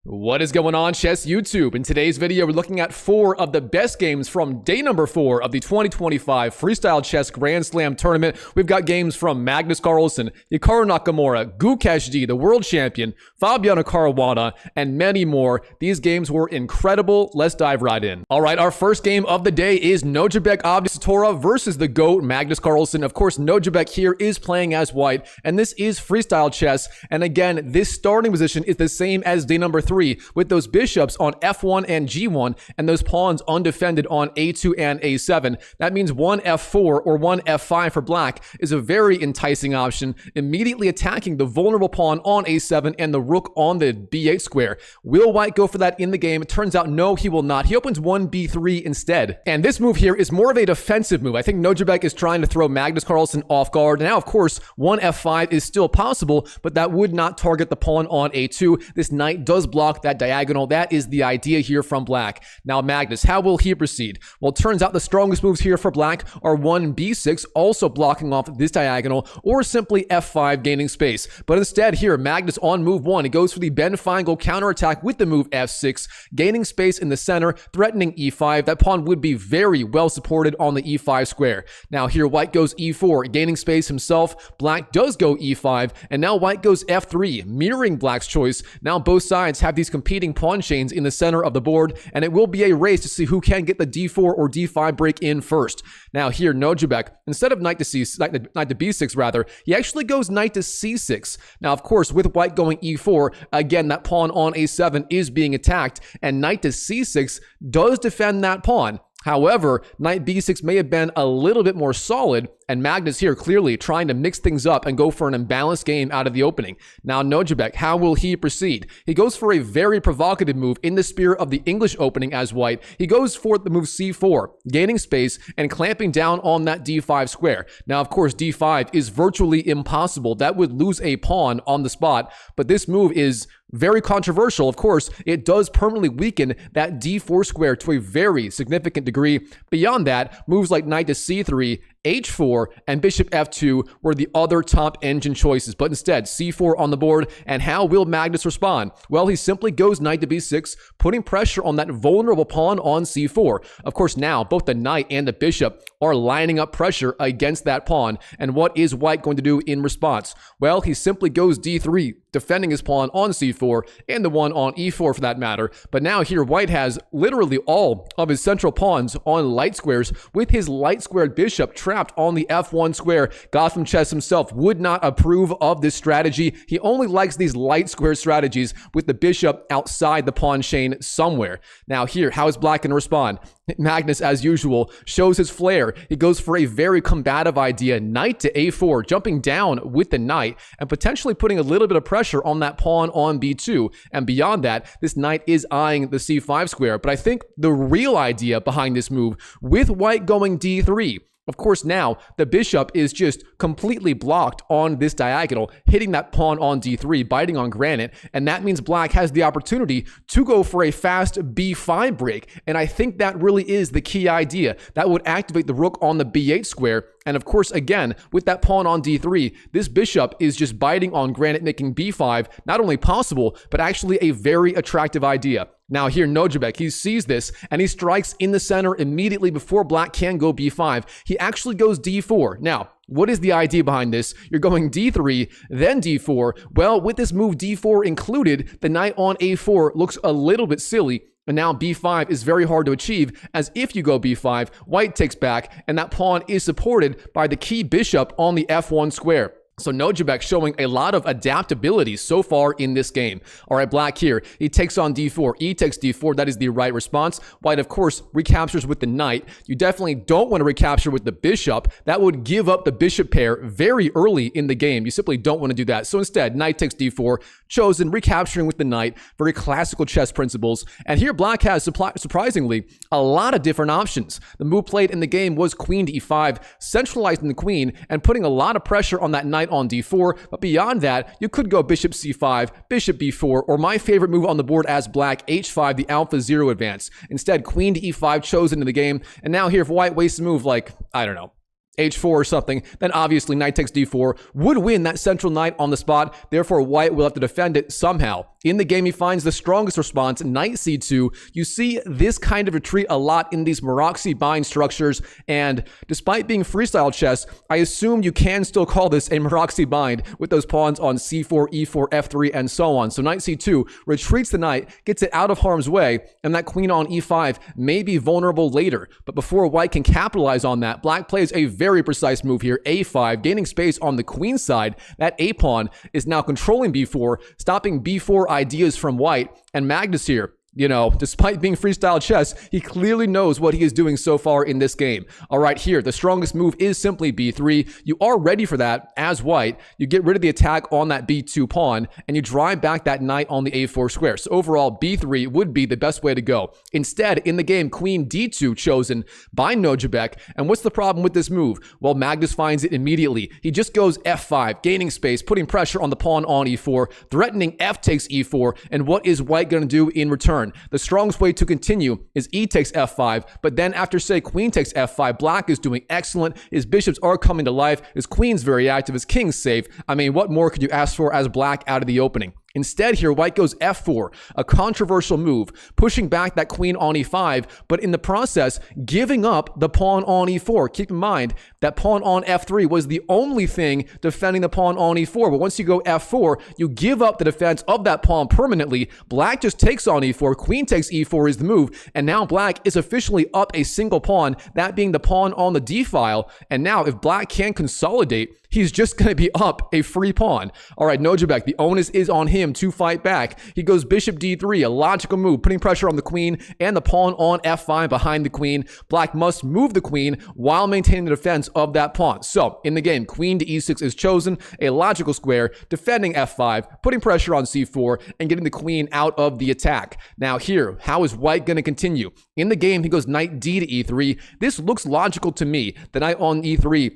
What is going on, Chess YouTube? In today's video, we're looking at 4 of the best games from day number 4 of the 2025 Freestyle Chess Grand Slam tournament. We've got games from Magnus Carlsen, Hikaru Nakamura, Gukesh D, the world champion, Caruana, and many more. These games were incredible. Let's dive right in. All right, our first game of the day is Nojabek Abdusattorov versus the GOAT, Magnus Carlsen. Of course, Nojabek here is playing as white, and this is freestyle chess. And again, this starting position is the same as day number 3. With those bishops on f1 and g1 and those pawns undefended on a2 and a7. That means one f4 or one f5 for black is a very enticing option, immediately attacking the vulnerable pawn on a7 and the rook on the b8 square. Will white go for that in the game? It turns out no, he will not. He opens one b3 instead. And this move here is more of a defensive move. I think Nojabek is trying to throw Magnus Carlsen off guard. Now, of course, one f5 is still possible, but that would not target the pawn on a2. This knight does block that diagonal. That is the idea here from black. Now, Magnus, how will he proceed? Well, it turns out the strongest moves here for black are one b6, also blocking off this diagonal, or simply f5, gaining space. But instead here, Magnus on move 1, he goes for the Ben-Feingold counterattack with the move f6, gaining space in the center, threatening e5. That pawn would be very well supported on the e5 square. Now here, white goes e4, gaining space himself. Black does go e5, and now white goes f3, mirroring black's choice. Now both sides have these competing pawn chains in the center of the board, and it will be a race to see who can get the d4 or d5 break in first. Now here, Nojabek, instead of knight to b6 rather, he actually goes knight to c6. Now, of course, with white going e4, again, that pawn on a7 is being attacked, and knight to c6 does defend that pawn. However, knight b6 may have been a little bit more solid, and Magnus here clearly trying to mix things up and go for an imbalanced game out of the opening. Now, Nojabek, how will he proceed? He goes for a very provocative move in the spirit of the English opening as white. He goes for the move c4, gaining space and clamping down on that d5 square. Now, of course, d5 is virtually impossible. That would lose a pawn on the spot, but this move is very controversial. Of course, it does permanently weaken that d4 square to a very significant degree. Beyond that, moves like knight to c3, h4, and bishop f2 were the other top engine choices, but instead c4 on the board. And how will Magnus respond? Well, he simply goes knight to b6, putting pressure on that vulnerable pawn on c4. Of course, now both the knight and the bishop are lining up pressure against that pawn. And what is white going to do in response? Well, he simply goes d3, defending his pawn on c4 and the one on e4 for that matter. But now here, white has literally all of his central pawns on light squares, with his light squared bishop trapped on the f1 square. Gotham Chess himself would not approve of this strategy. He only likes these light square strategies with the bishop outside the pawn chain somewhere. Now here, how is black going to respond? Magnus, as usual, shows his flair. He goes for a very combative idea, knight to a4, jumping down with the knight and potentially putting a little bit of pressure on that pawn on b2. And beyond that, this knight is eyeing the c5 square. But I think the real idea behind this move, with white going d3, of course, now the bishop is just completely blocked on this diagonal, hitting that pawn on d3, biting on granite, and that means black has the opportunity to go for a fast b5 break. And I think that really is the key idea. That would activate the rook on the b8 square. And of course, again, with that pawn on d3, this bishop is just biting on granite, making b5 not only possible, but actually a very attractive idea. Now here, Nojabek, he sees this and he strikes in the center immediately before black can go b5. He actually goes d4. Now, what is the idea behind this? You're going d3, then d4. Well, with this move d4 included, the knight on a4 looks a little bit silly. And now b5 is very hard to achieve, as if you go b5, white takes back, and that pawn is supported by the key bishop on the f1 square. So Nojabek showing a lot of adaptability so far in this game. All right, black here, he takes on d4, e takes d4, that is the right response. White, of course, recaptures with the knight. You definitely don't want to recapture with the bishop. That would give up the bishop pair very early in the game. You simply don't want to do that. So instead, knight takes d4, chosen, recapturing with the knight, very classical chess principles. And here, black has, surprisingly, a lot of different options. The move played in the game was queen to e5, centralizing the queen and putting a lot of pressure on that knight on d4, but beyond that, you could go bishop c5, bishop b4, or my favorite move on the board as black, h5, the alpha 0 advance. Instead, queen to e5 chosen in the game, and now here, if white wastes a move like, I don't know, h4 or something, then obviously knight takes d4 would win that central knight on the spot. Therefore, white will have to defend it somehow. In the game, he finds the strongest response, knight c2. You see this kind of retreat a lot in these Maroczy bind structures, and despite being freestyle chess, I assume you can still call this a Maroczy bind with those pawns on c4, e4, f3, and so on. So knight c2 retreats the knight, gets it out of harm's way, and that queen on e5 may be vulnerable later. But before white can capitalize on that, black plays a very precise move here, a5, gaining space on the queen side. That a pawn is now controlling b4, stopping b4 ideas from white, and Magnus here, you know, despite being freestyle chess, he clearly knows what he is doing so far in this game. All right, here, the strongest move is simply b3. You are ready for that as white. You get rid of the attack on that b2 pawn, and you drive back that knight on the a4 square. So overall, b3 would be the best way to go. Instead, in the game, queen d2 chosen by Nojabek. And what's the problem with this move? Well, Magnus finds it immediately. He just goes f5, gaining space, putting pressure on the pawn on e4, threatening f takes e4, and what is white going to do in return? The strongest way to continue is e takes f5, but then after, say, queen takes f5, black is doing excellent. His bishops are coming to life. His queen's very active. His king's safe. I mean, what more could you ask for as black out of the opening? Instead here, white goes f4, a controversial move, pushing back that queen on e5, but in the process, giving up the pawn on e4. Keep in mind, that pawn on f3 was the only thing defending the pawn on e4, but once you go f4, you give up the defense of that pawn permanently. Black just takes on e4, queen takes e4 is the move, and now black is officially up a single pawn, that being the pawn on the d file, and now if black can consolidate, he's just going to be up a free pawn. All right, Nojabek, the onus is on him to fight back. He goes bishop d3, a logical move, putting pressure on the queen and the pawn on f5 behind the queen. Black must move the queen while maintaining the defense of that pawn. So, in the game, queen to e6 is chosen, a logical square, defending f5, putting pressure on c4, and getting the queen out of the attack. Now here, how is white going to continue? In the game, he goes knight d to e3. This looks logical to me. The knight on e3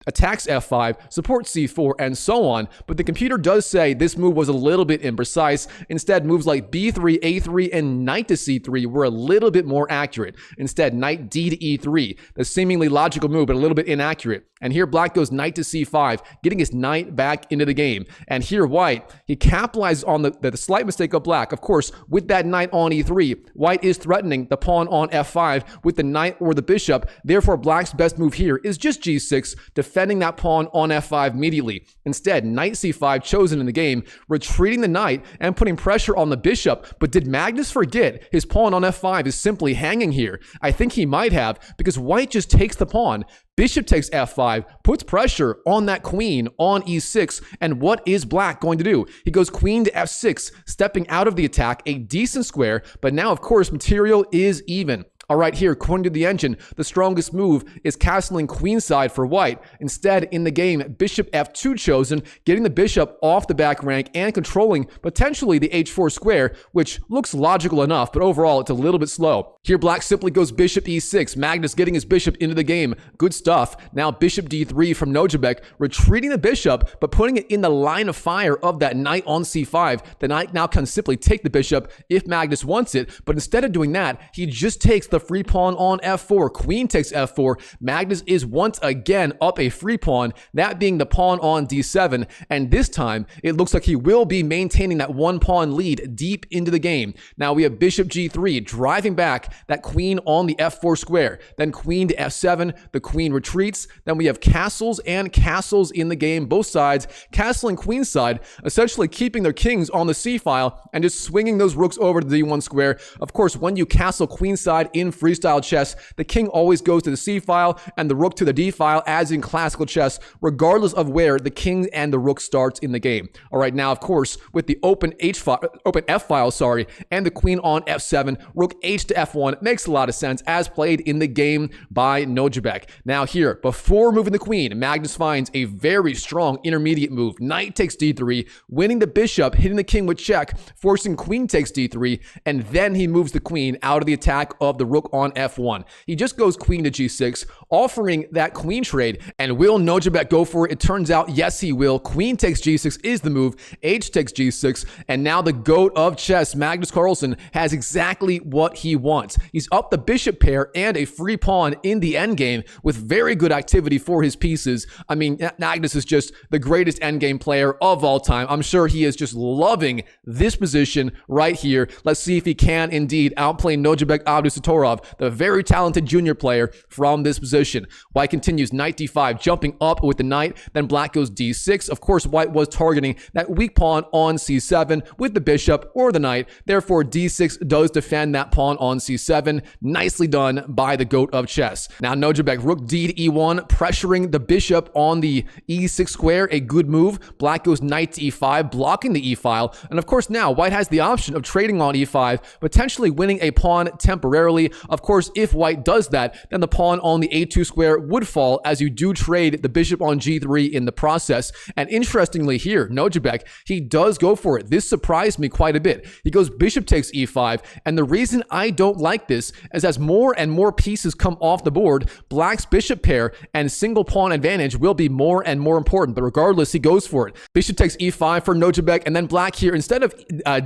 attacks f5, supports c4, and so on, but the computer does say this move was a little bit imprecise. Instead, moves like b3, a3, and knight to c3 were a little bit more accurate. Instead, knight d to e3, the seemingly logical move, but a little bit inaccurate. And here, black goes knight to c5, getting his knight back into the game. And here, white, he capitalizes on the slight mistake of black. Of course, with that knight on e3, white is threatening the pawn on f5 with the knight or the bishop. Therefore, black's best move here is just g6, defending that pawn on f5 immediately. Instead, knight c5 chosen in the game, retreating the knight and putting pressure on the bishop. But did Magnus forget his pawn on f5 is simply hanging here? I think he might have, because white just takes the pawn. Bishop takes f5, puts pressure on that queen on e6, and what is black going to do? He goes queen to f6, stepping out of the attack, a decent square, but now, of course, material is even. All right, here, according to the engine, the strongest move is castling queenside for white. Instead, in the game, bishop f2 chosen, getting the bishop off the back rank and controlling potentially the h4 square, which looks logical enough, but overall, it's a little bit slow. Here, black simply goes bishop e6, Magnus getting his bishop into the game. Good stuff. Now, bishop d3 from Nojabek, retreating the bishop, but putting it in the line of fire of that knight on c5. The knight now can simply take the bishop if Magnus wants it, but instead of doing that, he just takes the free pawn on f4. Queen takes f4. Magnus is once again up a free pawn, that being the pawn on d7, and this time it looks like he will be maintaining that one pawn lead deep into the game. Now we have bishop g3 driving back that queen on the f4 square, then queen to f7, the queen retreats, then we have castles and castles in the game, both sides castling queenside, essentially keeping their kings on the c file and just swinging those rooks over to the d1 square. Of course, when you castle queenside in freestyle chess, the king always goes to the c file and the rook to the d file, as in classical chess, regardless of where the king and the rook starts in the game. All right, now of course, with the open f file, and the queen on f7, rook h to f1 makes a lot of sense as played in the game by Nojabek. Now here, before moving the queen, Magnus finds a very strong intermediate move. Knight takes d3, winning the bishop, hitting the king with check, forcing queen takes d3, and then he moves the queen out of the attack of the rook on f1. He just goes queen to g6, offering that queen trade. And will Nojabek go for it? It turns out, yes, he will. Queen takes g6 is the move. H takes g6. And now the GOAT of chess, Magnus Carlsen, has exactly what he wants. wants. He's up the bishop pair and a free pawn in the endgame with very good activity for his pieces. I mean, Magnus is just the greatest endgame player of all time. I'm sure he is just loving this position right here. Let's see if he can indeed outplay Nojibek Abdusattorov, the very talented junior player, from this position. White continues knight d5, jumping up with the knight. Then black goes d6. Of course, white was targeting that weak pawn on c7 with the bishop or the knight. Therefore, d6 does defend that pawn on c7. Nicely done by the GOAT of chess. Now, Nojibek, rook d to e1, pressuring the bishop on the e6 square. A good move. Black goes knight to e5, blocking the e-file. And of course, now white has the option of trading on e5, potentially winning a pawn temporarily. Of course, if white does that, then the pawn on the a2 square would fall, as you do trade the bishop on g3 in the process. And interestingly here, Nojibek, he does go for it. This surprised me quite a bit. He goes bishop takes e5, and the reason I don't like this is as more and more pieces come off the board, black's bishop pair and single pawn advantage will be more and more important. But regardless, he goes for it. Bishop takes e5 for Nojibek, and then black here, instead of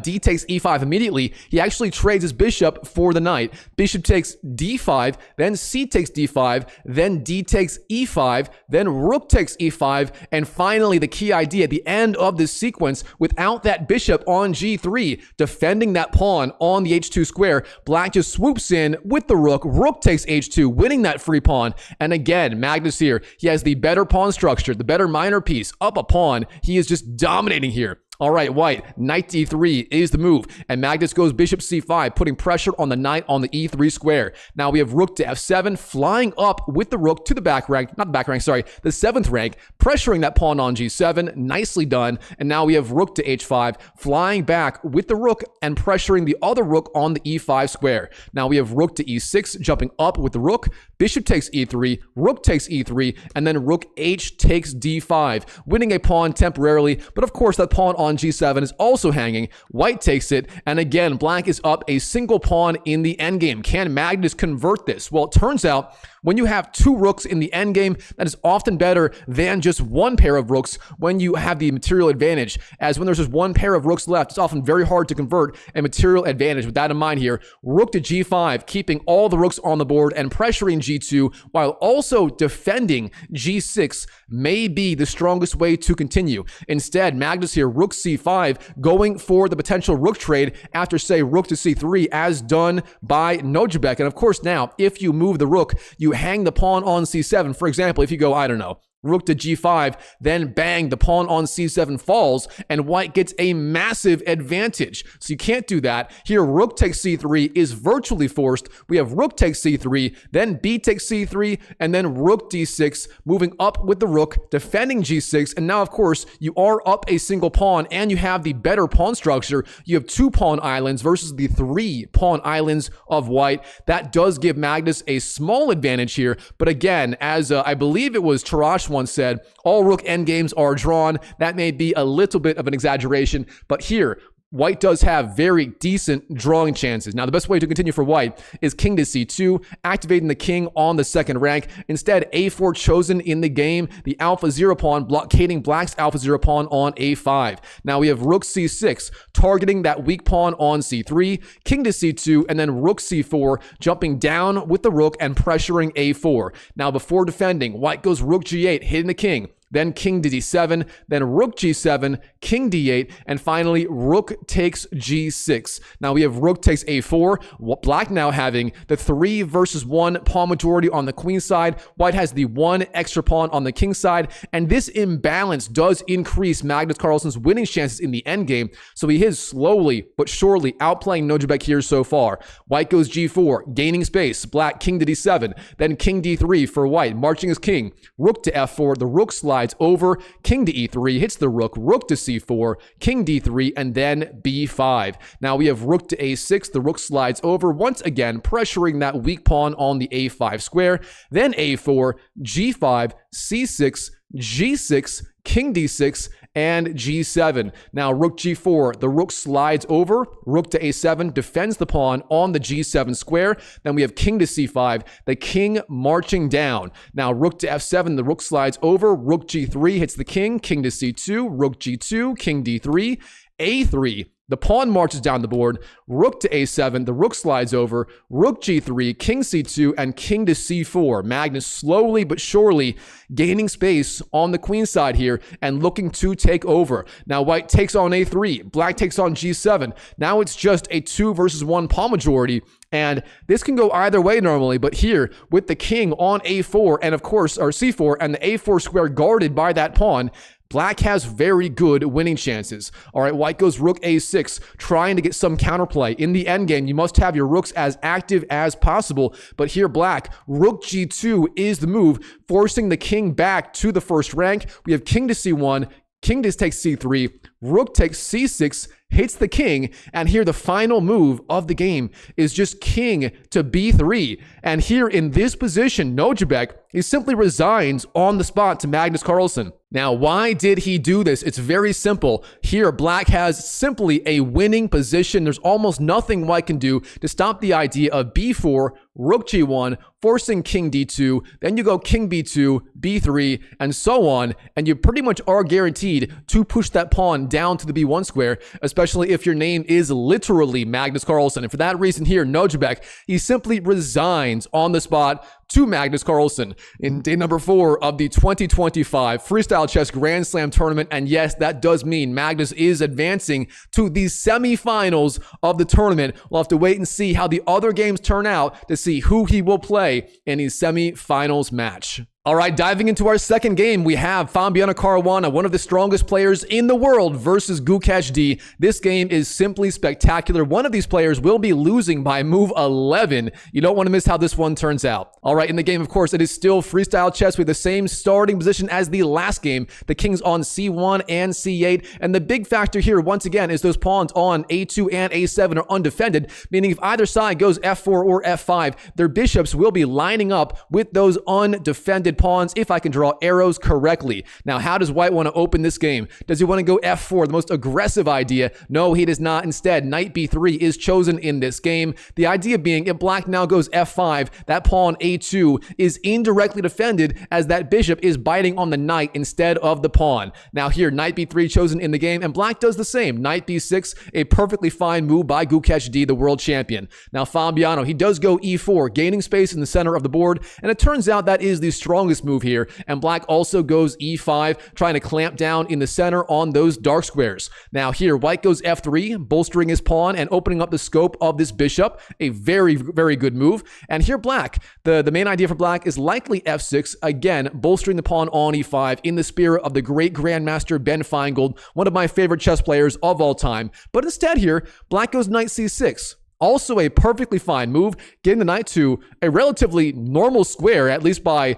d takes e5 immediately, he actually trades his bishop for the knight. Bishop takes d5, then c takes d5, then d takes e5, then rook takes e5, and finally the key idea at the end of this sequence, without that bishop on g3 defending that pawn on the h2 square, black just swoops in with the rook. Rook takes h2, winning that free pawn. And again, Magnus here, he has the better pawn structure, the better minor piece, up a pawn. He is just dominating here. All right, white, knight d3 is the move, and Magnus goes bishop c5, putting pressure on the knight on the e3 square. Now we have rook to f7, flying up with the rook to the back rank, not the back rank, sorry, the 7th rank, pressuring that pawn on g7, nicely done. And now we have rook to h5, flying back with the rook and pressuring the other rook on the e5 square. Now we have rook to e6, jumping up with the rook, bishop takes e3, rook takes e3, and then rook h takes d5, winning a pawn temporarily, but of course that pawn on g7 is also hanging. White takes it, and again, black is up a single pawn in the endgame. Can Magnus convert this? Well, it turns out when you have two rooks in the endgame, that is often better than just one pair of rooks when you have the material advantage. As when there's just one pair of rooks left, it's often very hard to convert a material advantage. With that in mind here, rook to g5, keeping all the rooks on the board and pressuring g2 while also defending g6 may be the strongest way to continue. Instead, Magnus here, rook c5, going for the potential rook trade after, say, rook to c3, as done by Nojibek. And of course, now, if you move the rook, you hang the pawn on c7. For example, if you go, I don't know, rook to g5, then bang, the pawn on c7 falls, and white gets a massive advantage. So you can't do that. Here, rook takes c3 is virtually forced. We have rook takes c3, then b takes c3, and then rook d6, moving up with the rook, defending g6, and now, of course, you are up a single pawn, and you have the better pawn structure. You have 2 pawn islands versus the 3 pawn islands of white. That does give Magnus a small advantage here, but again, as I believe it was Tarash once said, all rook endgames are drawn. That may be a little bit of an exaggeration, but here, white does have very decent drawing chances. Now, the best way to continue for white is king to c2, activating the king on the 2nd rank. Instead, a4 chosen in the game, the alpha 0 pawn blockading black's alpha 0 pawn on a5. Now we have rook c6, targeting that weak pawn on c3, king to c2, and then rook c4, jumping down with the rook and pressuring a4. Now, before defending, white goes rook g8, hitting the king. Then king to d7, then rook g7, king d8, and finally rook takes g6. Now we have rook takes a4, black now having the 3 versus 1 pawn majority on the queen side. White has the 1 extra pawn on the king side, and this imbalance does increase Magnus Carlsen's winning chances in the endgame, so he is slowly but surely outplaying Nojibek here so far. White goes g4, gaining space, black king to d7, then king d3 for white, marching his king, rook to f4, the rook slides over, king to e3, hits the rook, rook to c4, king d3, and then b5. Now we have rook to a6, the rook slides over, once again pressuring that weak pawn on the a5 square, then a4, g5, c6, g6, king d6, and g7. Now rook g4, the rook slides over, rook to a7, defends the pawn on the g7 square. Then we have king to c5, the king marching down. Now rook to f7, the rook slides over, rook g3 hits the king, king to c2, rook g2, king d3, a3, The pawn marches down the board, rook to a7, the rook slides over, rook g3, king c2, and king to c4. Magnus slowly but surely gaining space on the queen side here and looking to take over. Now white takes on a3, black takes on g7. Now it's just a 2 versus 1 pawn majority, and this can go either way normally, but here with the king on a4 and of course, or c4, and the a4 square guarded by that pawn, black has very good winning chances. All right, white goes rook a6, trying to get some counterplay. In the endgame, you must have your rooks as active as possible. But here, black, rook g2 is the move, forcing the king back to the first rank. We have king to c1, king just takes c3, rook takes c6, hits the king, and here the final move of the game is just king to b3. And here in this position, Nojabek, he simply resigns on the spot to Magnus Carlsen. Now, why did he do this? It's very simple. Here, black has simply a winning position. There's almost nothing white can do to stop the idea of b4, rook g1, forcing king d2, then you go king b2, b3, and so on, and you pretty much are guaranteed to push that pawn down to the b1 square, especially if your name is literally Magnus Carlsen. And for that reason here, Nojabek, he simply resigns on the spot to Magnus Carlsen in day number 4 of the 2025 Freestyle Chess Grand Slam tournament. And yes, that does mean Magnus is advancing to the semifinals of the tournament. We'll have to wait and see how the other games turn out to see who he will play in his semifinals match. All right, diving into our second game, we have Fabiano Caruana, one of the strongest players in the world, versus Gukesh D. This game is simply spectacular. One of these players will be losing by move 11. You don't want to miss how this one turns out. All right, in the game, of course, it is still freestyle chess with the same starting position as the last game. The king's on c1 and c8, and the big factor here, once again, is those pawns on a2 and a7 are undefended, meaning if either side goes f4 or f5, their bishops will be lining up with those undefended pawns, if I can draw arrows correctly. Now, how does white want to open this game? Does he want to go f4, the most aggressive idea? No, he does not. Instead, knight b3 is chosen in this game. The idea being, if black now goes f5, that pawn a2 is indirectly defended as that bishop is biting on the knight instead of the pawn. Now here, knight b3 chosen in the game, and black does the same. Knight b6, a perfectly fine move by Gukesh D, the world champion. Now Fabiano, he does go e4, gaining space in the center of the board, and it turns out that is the strongest move here, and black also goes e5, trying to clamp down in the center on those dark squares. Now here, white goes f3, bolstering his pawn and opening up the scope of this bishop, a very, very good move. And here black, the main idea for black is likely f6, again, bolstering the pawn on e5 in the spirit of the great grandmaster Ben Feingold, one of my favorite chess players of all time. But instead here, black goes knight c6. Also a perfectly fine move, getting the knight to a relatively normal square, at least by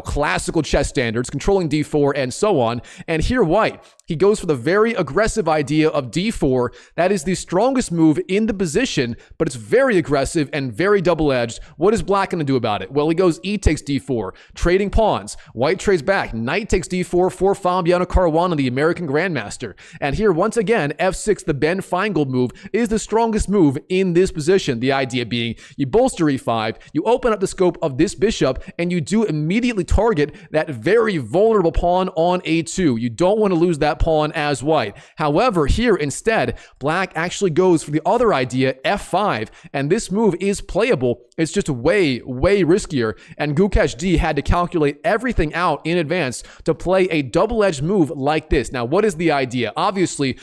classical chess standards, controlling d4 and so on. And here white, he goes for the very aggressive idea of d4. That is the strongest move in the position, but it's very aggressive and very double-edged. What is black going to do about it? Well, he goes e takes d4, trading pawns. White trades back. Knight takes d4 for Fabiano Caruana, the American grandmaster. And here, once again, f6, the Ben Feingold move, is the strongest move in this position. The idea being, you bolster e5, you open up the scope of this bishop, and you do immediately target that very vulnerable pawn on a2. You don't want to lose that pawn as white. However, here instead, black actually goes for the other idea, f5, and this move is playable. It's just way, way riskier, and Gukesh D had to calculate everything out in advance to play a double-edged move like this. Now, what is the idea? Obviously,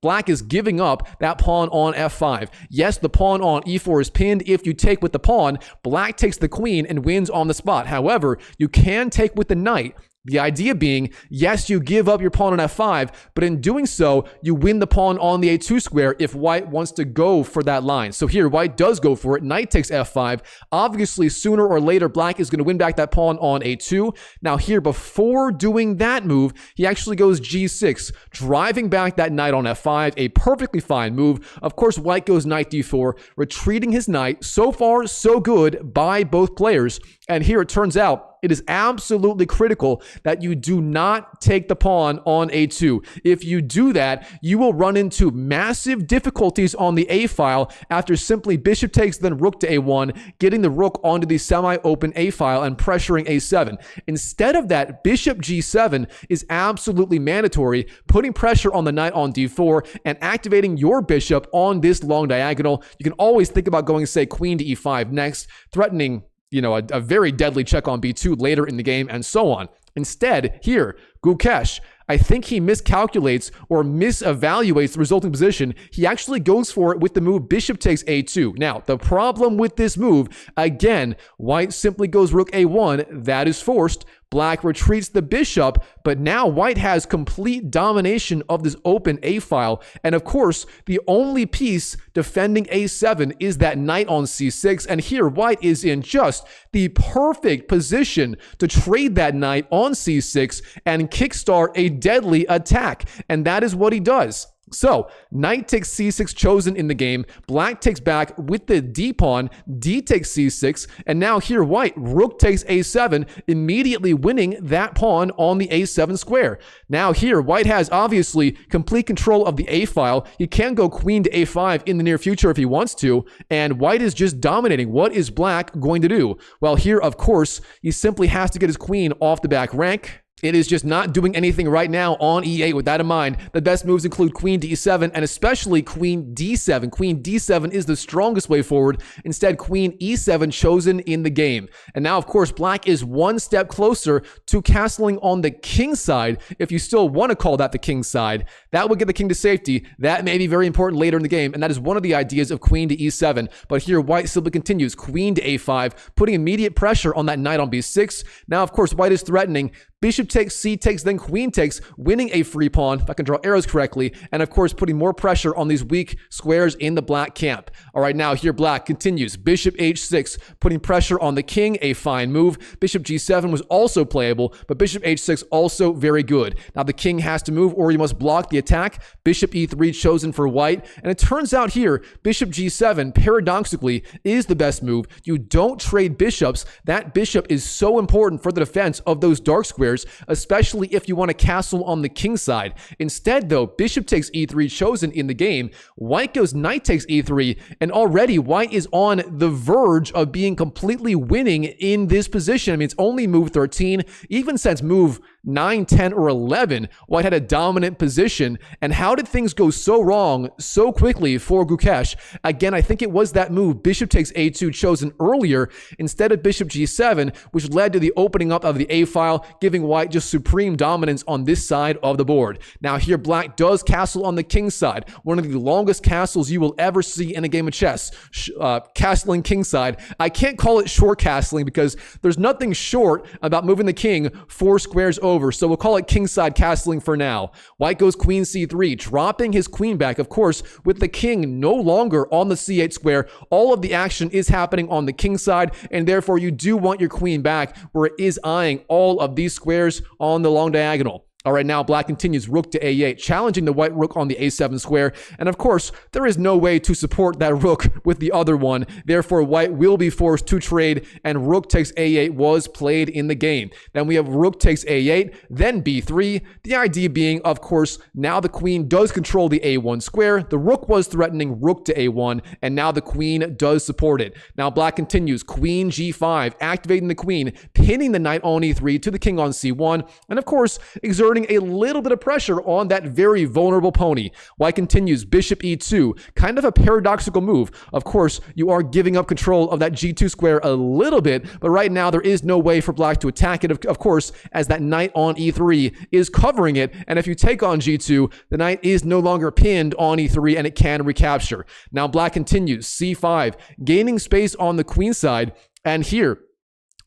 black is giving up that pawn on f5. Yes, the pawn on e4 is pinned. If you take with the pawn, black takes the queen and wins on the spot. However, you can take with the knight. The idea being, yes, you give up your pawn on f5, but in doing so, you win the pawn on the a2 square if white wants to go for that line. So here, white does go for it. Knight takes f5. Obviously, sooner or later, black is going to win back that pawn on a2. Now here, before doing that move, he actually goes g6, driving back that knight on f5, a perfectly fine move. Of course, white goes knight d4, retreating his knight. So far, so good by both players. And here it turns out, It is absolutely critical that you do not take the pawn on a2. If you do that, you will run into massive difficulties on the a file after simply bishop takes, then rook to a1, getting the rook onto the semi-open a file and pressuring a7. Instead of that, bishop g7 is absolutely mandatory, putting pressure on the knight on d4 and activating your bishop on this long diagonal. You can always think about going, say, queen to e5 next, threatening, a very deadly check on b2 later in the game, and so on. Instead, here, Gukesh, I think he miscalculates or misevaluates the resulting position. He actually goes for it with the move bishop takes a2. Now, the problem with this move, again, white simply goes rook a1. That is forced. Black retreats the bishop, but now white has complete domination of this open a file. And of course, the only piece defending a7 is that knight on c6. And here, white is in just the perfect position to trade that knight on c6 and kickstart a deadly attack. And that is what he does. So, knight takes c6 chosen in the game. Black takes back with the d pawn. D takes c6. And now here, white, rook takes a7, immediately winning that pawn on the a7 square. Now here, white has obviously complete control of the a file. He can go queen to a5 in the near future if he wants to. And white is just dominating. What is black going to do? Well, here, of course, he simply has to get his queen off the back rank. It is just not doing anything right now on e8. With that in mind, the best moves include queen to e7 and especially queen d7. Queen d7 is the strongest way forward. Instead, queen e7 chosen in the game. And now, of course, black is one step closer to castling on the king side, if you still want to call that the king side. That would get the king to safety. That may be very important later in the game, and that is one of the ideas of queen to e7. But here, white simply continues queen to a5, putting immediate pressure on that knight on b6. Now, of course, white is threatening bishop takes, c takes, then queen takes, winning a free pawn, if I can draw arrows correctly, and of course putting more pressure on these weak squares in the black camp. All right, now here black continues. Bishop h6, putting pressure on the king, a fine move. Bishop g7 was also playable, but bishop h6 also very good. Now the king has to move or you must block the attack. Bishop e3 chosen for white, and it turns out here, bishop g7, paradoxically, is the best move. You don't trade bishops. That bishop is so important for the defense of those dark squares, especially if you want to castle on the king side. Instead, though, bishop takes e3 chosen in the game. White goes knight takes e3, and already white is on the verge of being completely winning in this position. I mean, it's only move 13. Even since move 9, 10, or 11, white had a dominant position. And how did things go so wrong so quickly for Gukesh? Again, I think it was that move, bishop takes a2, chosen earlier instead of bishop g7, which led to the opening up of the a file, giving white just supreme dominance on this side of the board. Now here, black does castle on the king side, one of the longest castles you will ever see in a game of chess. Castling king side. I can't call it short castling because there's nothing short about moving the king 4 squares over, so we'll call it kingside castling for now. White goes queen c3, dropping his queen back. Of course, with the king no longer on the c8 square, all of the action is happening on the king side, and therefore you do want your queen back where it is eyeing all of these squares on the long diagonal. All right, now black continues rook to a8, challenging the white rook on the a7 square. And of course, there is no way to support that rook with the other one. Therefore, white will be forced to trade, and rook takes a8 was played in the game. Then we have rook takes a8, then b3. The idea being, of course, now the queen does control the a1 square. The rook was threatening rook to a1, and now the queen does support it. Now black continues queen g5, activating the queen, pinning the knight on e3 to the king on c1, and of course, exerting a little bit of pressure on that very vulnerable pony. White continues bishop e2, kind of a paradoxical move. Of course, you are giving up control of that g2 square a little bit, but right now there is no way for black to attack it, of course, as that knight on e3 is covering it, and if you take on g2, the knight is no longer pinned on e3 and it can recapture. Now black continues c5, gaining space on the queen side, and here,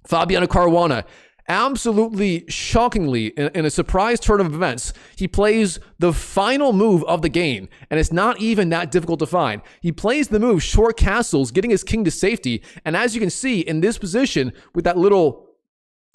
Fabiano Caruana, absolutely shockingly, in a surprise turn of events, he plays the final move of the game, and it's not even that difficult to find. He plays the move short castles, getting his king to safety, and as you can see in this position with that little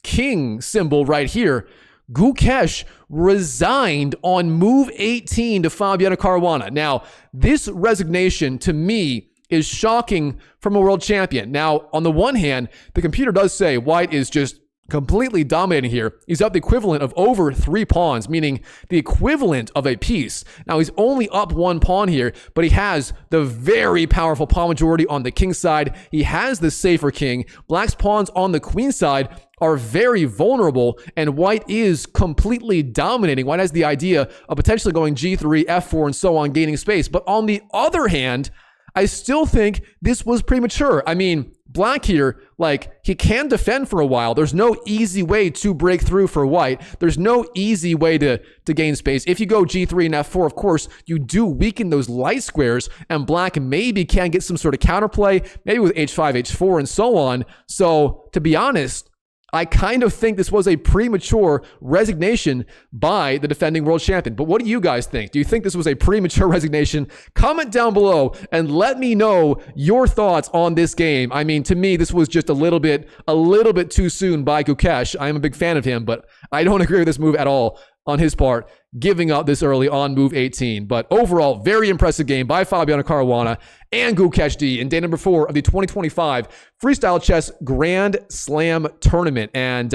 king symbol right here, Gukesh resigned on move 18 to Fabiano Caruana. Now, this resignation to me is shocking from a world champion. Now, on the one hand, the computer does say white is just completely dominating here. He's up the equivalent of over 3 pawns, meaning the equivalent of a piece. Now, he's only up 1 pawn here, but he has the very powerful pawn majority on the king side. He has the safer king. Black's pawns on the queen side are very vulnerable, and white is completely dominating. White has the idea of potentially going g3, f4, and so on, gaining space. But on the other hand, I still think this was premature. I mean, black here, like, he can defend for a while. There's no easy way to break through for white. There's no easy way to gain space. If you go g3 and f4, of course, you do weaken those light squares, and black maybe can get some sort of counterplay, maybe with h5, h4, and so on. So, to be honest, I kind of think this was a premature resignation by the defending world champion. But what do you guys think? Do you think this was a premature resignation? Comment down below and let me know your thoughts on this game. I mean, to me, this was just a little bit too soon by Gukesh. I am a big fan of him, but I don't agree with this move at all on his part, giving up this early on move 18. But overall, very impressive game by Fabiano Caruana and Gukesh D in day number 4 of the 2025 Freestyle Chess Grand Slam Tournament. And,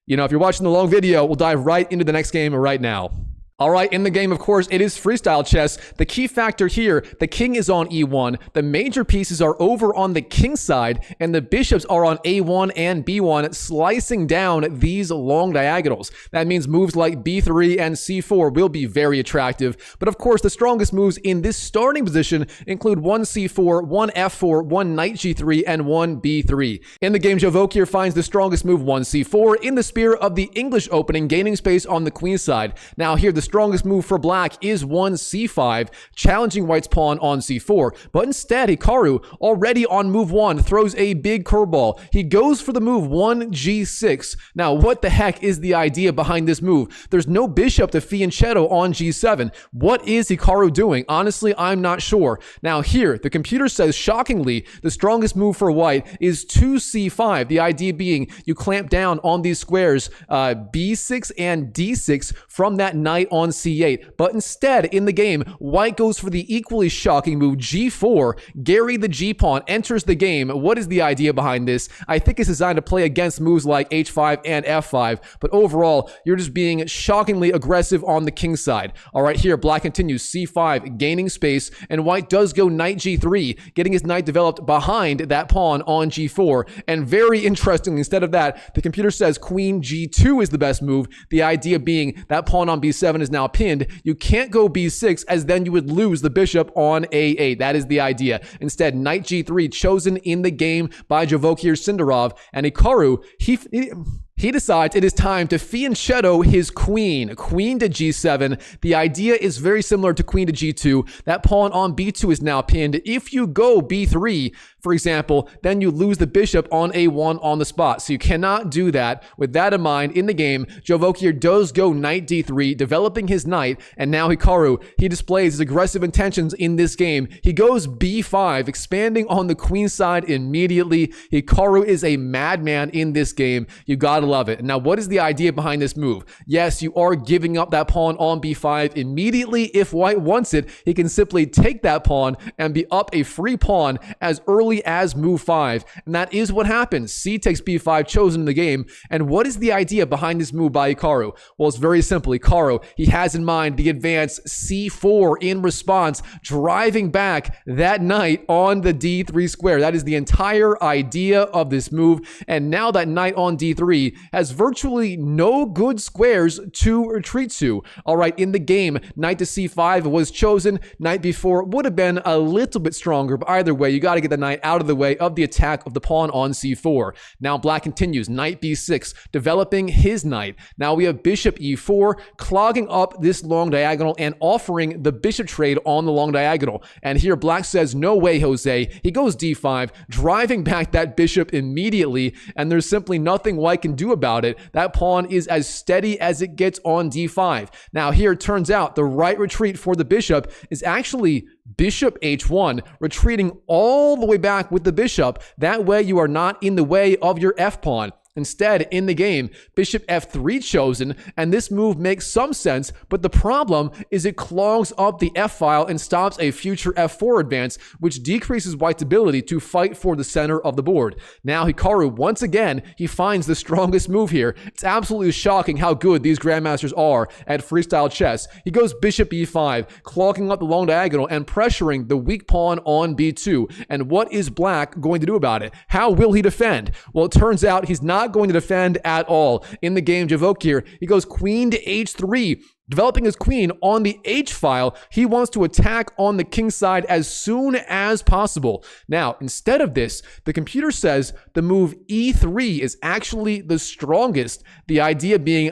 you know, if you're watching the long video, we'll dive right into the next game right now. All right, in the game, of course, it is freestyle chess. The key factor here, the king is on e1, the major pieces are over on the king side, and the bishops are on a1 and b1, slicing down these long diagonals. That means moves like b3 and c4 will be very attractive. But of course, the strongest moves in this starting position include 1 c4, 1 f4, 1 knight g3, and 1 b3. In the game, Jovokier finds the strongest move 1 c4 in the spirit of the English opening, gaining space on the queen side. Now here, the strongest move for black is 1 c5, challenging white's pawn on c4. But instead, Hikaru, already on move 1, throws a big curveball. He goes for the move 1 g6. Now, what the heck is the idea behind this move? There's no bishop to fianchetto on g7. What is Hikaru doing? Honestly, I'm not sure. Now here, the computer says, shockingly, the strongest move for white is 2 c5. The idea being you clamp down on these squares b6 and d6 from that knight on c8. But instead, in the game, white goes for the equally shocking move g4. Gary the g-pawn enters the game. What is the idea behind this? I think it's designed to play against moves like h5 and f5. But overall, you're just being shockingly aggressive on the king side. All right, here, black continues c5, gaining space, and white does go knight g3, getting his knight developed behind that pawn on g4. And very interestingly, instead of that, the computer says queen g2 is the best move. The idea being that pawn on b7 is now pinned. You can't go b6, as then you would lose the bishop on a8. That is the idea. Instead, knight g3 chosen in the game by Jovokier Sindarov, and Hikaru, he decides it is time to fianchetto his queen to g7. The idea is very similar to queen to g2. That pawn on b2 is now pinned. If you go b3, for example, then you lose the bishop on a1 on the spot. So you cannot do that. With that in mind, in the game, Jovokier does go knight d3, developing his knight, and now Hikaru, he displays his aggressive intentions in this game. He goes b5, expanding on the queen side immediately. Hikaru is a madman in this game. You gotta love it. Now, what is the idea behind this move? Yes, you are giving up that pawn on b5 immediately. If white wants it, he can simply take that pawn and be up a free pawn as early as move 5. And that is what happens. C takes b5, chosen in the game. And what is the idea behind this move by Hikaru? Well, it's very simple. Hikaru, he has in mind the advance c4 in response, driving back that knight on the d3 square. That is the entire idea of this move. And now that knight on d3 has virtually no good squares to retreat to. All right, in the game, knight to c5 was chosen. Knight b4 would have been a little bit stronger, but either way, you got to get the knight out of the way of the attack of the pawn on c4. Now black continues, knight b6, developing his knight. Now we have bishop e4, clogging up this long diagonal and offering the bishop trade on the long diagonal. And here black says, no way, Jose. He goes d5, driving back that bishop immediately, and there's simply nothing white can do about it. That pawn is as steady as it gets on d5. Now here, it turns out the right retreat for the bishop is actually bishop h1, retreating all the way back with the bishop. That way you are not in the way of your f-pawn. Instead, in the game, bishop f3 chosen, and this move makes some sense, but the problem is it clogs up the f-file and stops a future f4 advance, which decreases white's ability to fight for the center of the board. Now Hikaru, once again, he finds the strongest move here. It's absolutely shocking how good these grandmasters are at freestyle chess. He goes bishop e5, clogging up the long diagonal and pressuring the weak pawn on b2. And what is black going to do about it? How will he defend? Well, it turns out he's not going to defend at all. In the game, Javokir, he goes queen to h3, developing his queen on the h-file. He wants to attack on the king side as soon as possible. Now, instead of this, the computer says the move e3 is actually the strongest. The idea being,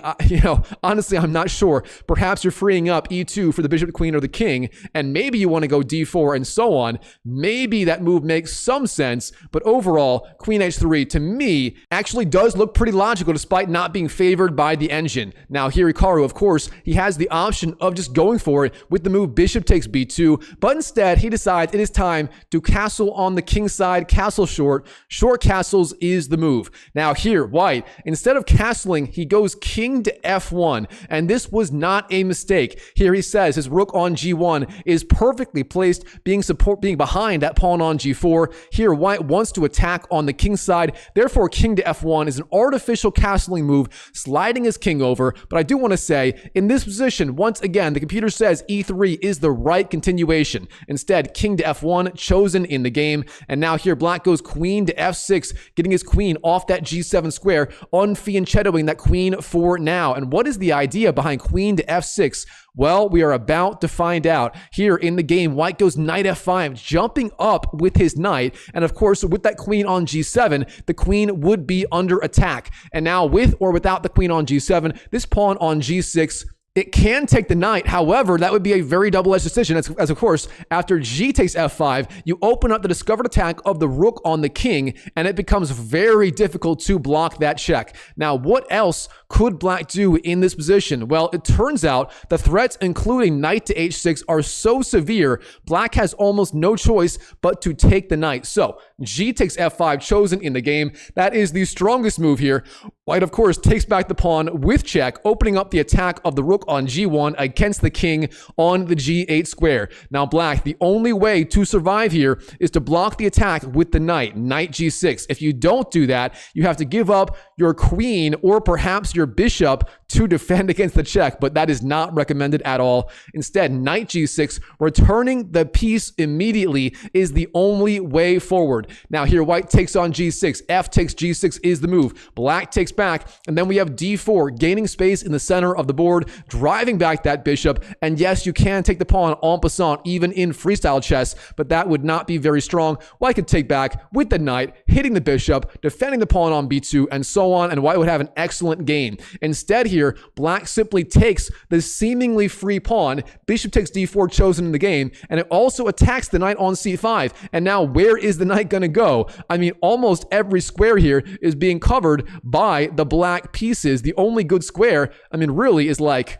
honestly, I'm not sure. Perhaps you're freeing up e2 for the bishop, the queen, or the king, and maybe you want to go d4 and so on. Maybe that move makes some sense, but overall, queen h3 to me actually does look pretty logical despite not being favored by the engine. Now, here Hikaru, of course, he has the option of just going for it with the move bishop takes b2, but instead he decides it is time to castle on the king side, castle short. Short castles is the move. Now here, white, instead of castling, he goes king to f1, and this was not a mistake. Here he says his rook on g1 is perfectly placed, being behind that pawn on g4. Here, white wants to attack on the king side, therefore king to f1 is an artificial castling move, sliding his king over. But I do want to say, in this position, once again, the computer says e3 is the right continuation. Instead, king to f1 chosen in the game. And now here, black goes queen to f6, getting his queen off that g7 square, unfianchettoing that queen for now. And what is the idea behind queen to f6? Well, we are about to find out. Here in the game, white goes knight f5, jumping up with his knight. And of course, with that queen on g7, the queen would be under attack. And now with or without the queen on g7, this pawn on g6, it can take the knight. However, that would be a very double-edged decision as of course, after g takes f5, you open up the discovered attack of the rook on the king, and it becomes very difficult to block that check. Now, what else could black do in this position? Well, it turns out the threats, including knight to h6, are so severe, black has almost no choice but to take the knight. So, g takes f5 chosen in the game. That is the strongest move here. White, of course, takes back the pawn with check, opening up the attack of the rook on g1 against the king on the g8 square. Now, black, the only way to survive here is to block the attack with the knight, knight g6. If you don't do that, you have to give up your queen or perhaps your bishop to defend against the check, but that is not recommended at all. Instead, knight g6, returning the piece immediately, is the only way forward. Now, here, white takes on g6. F takes g6 is the move. Black takes back, and then we have d4, gaining space in the center of the board, driving back that bishop. And yes, you can take the pawn en passant, even in freestyle chess, but that would not be very strong. White could take back with the knight, hitting the bishop, defending the pawn on b2, and so on, and white would have an excellent game. Instead here, black simply takes the seemingly free pawn, bishop takes d4 chosen in the game, and it also attacks the knight on c5. And now where is the knight going to go? I mean, almost every square here is being covered by the black pieces. The only good square, I mean, really is like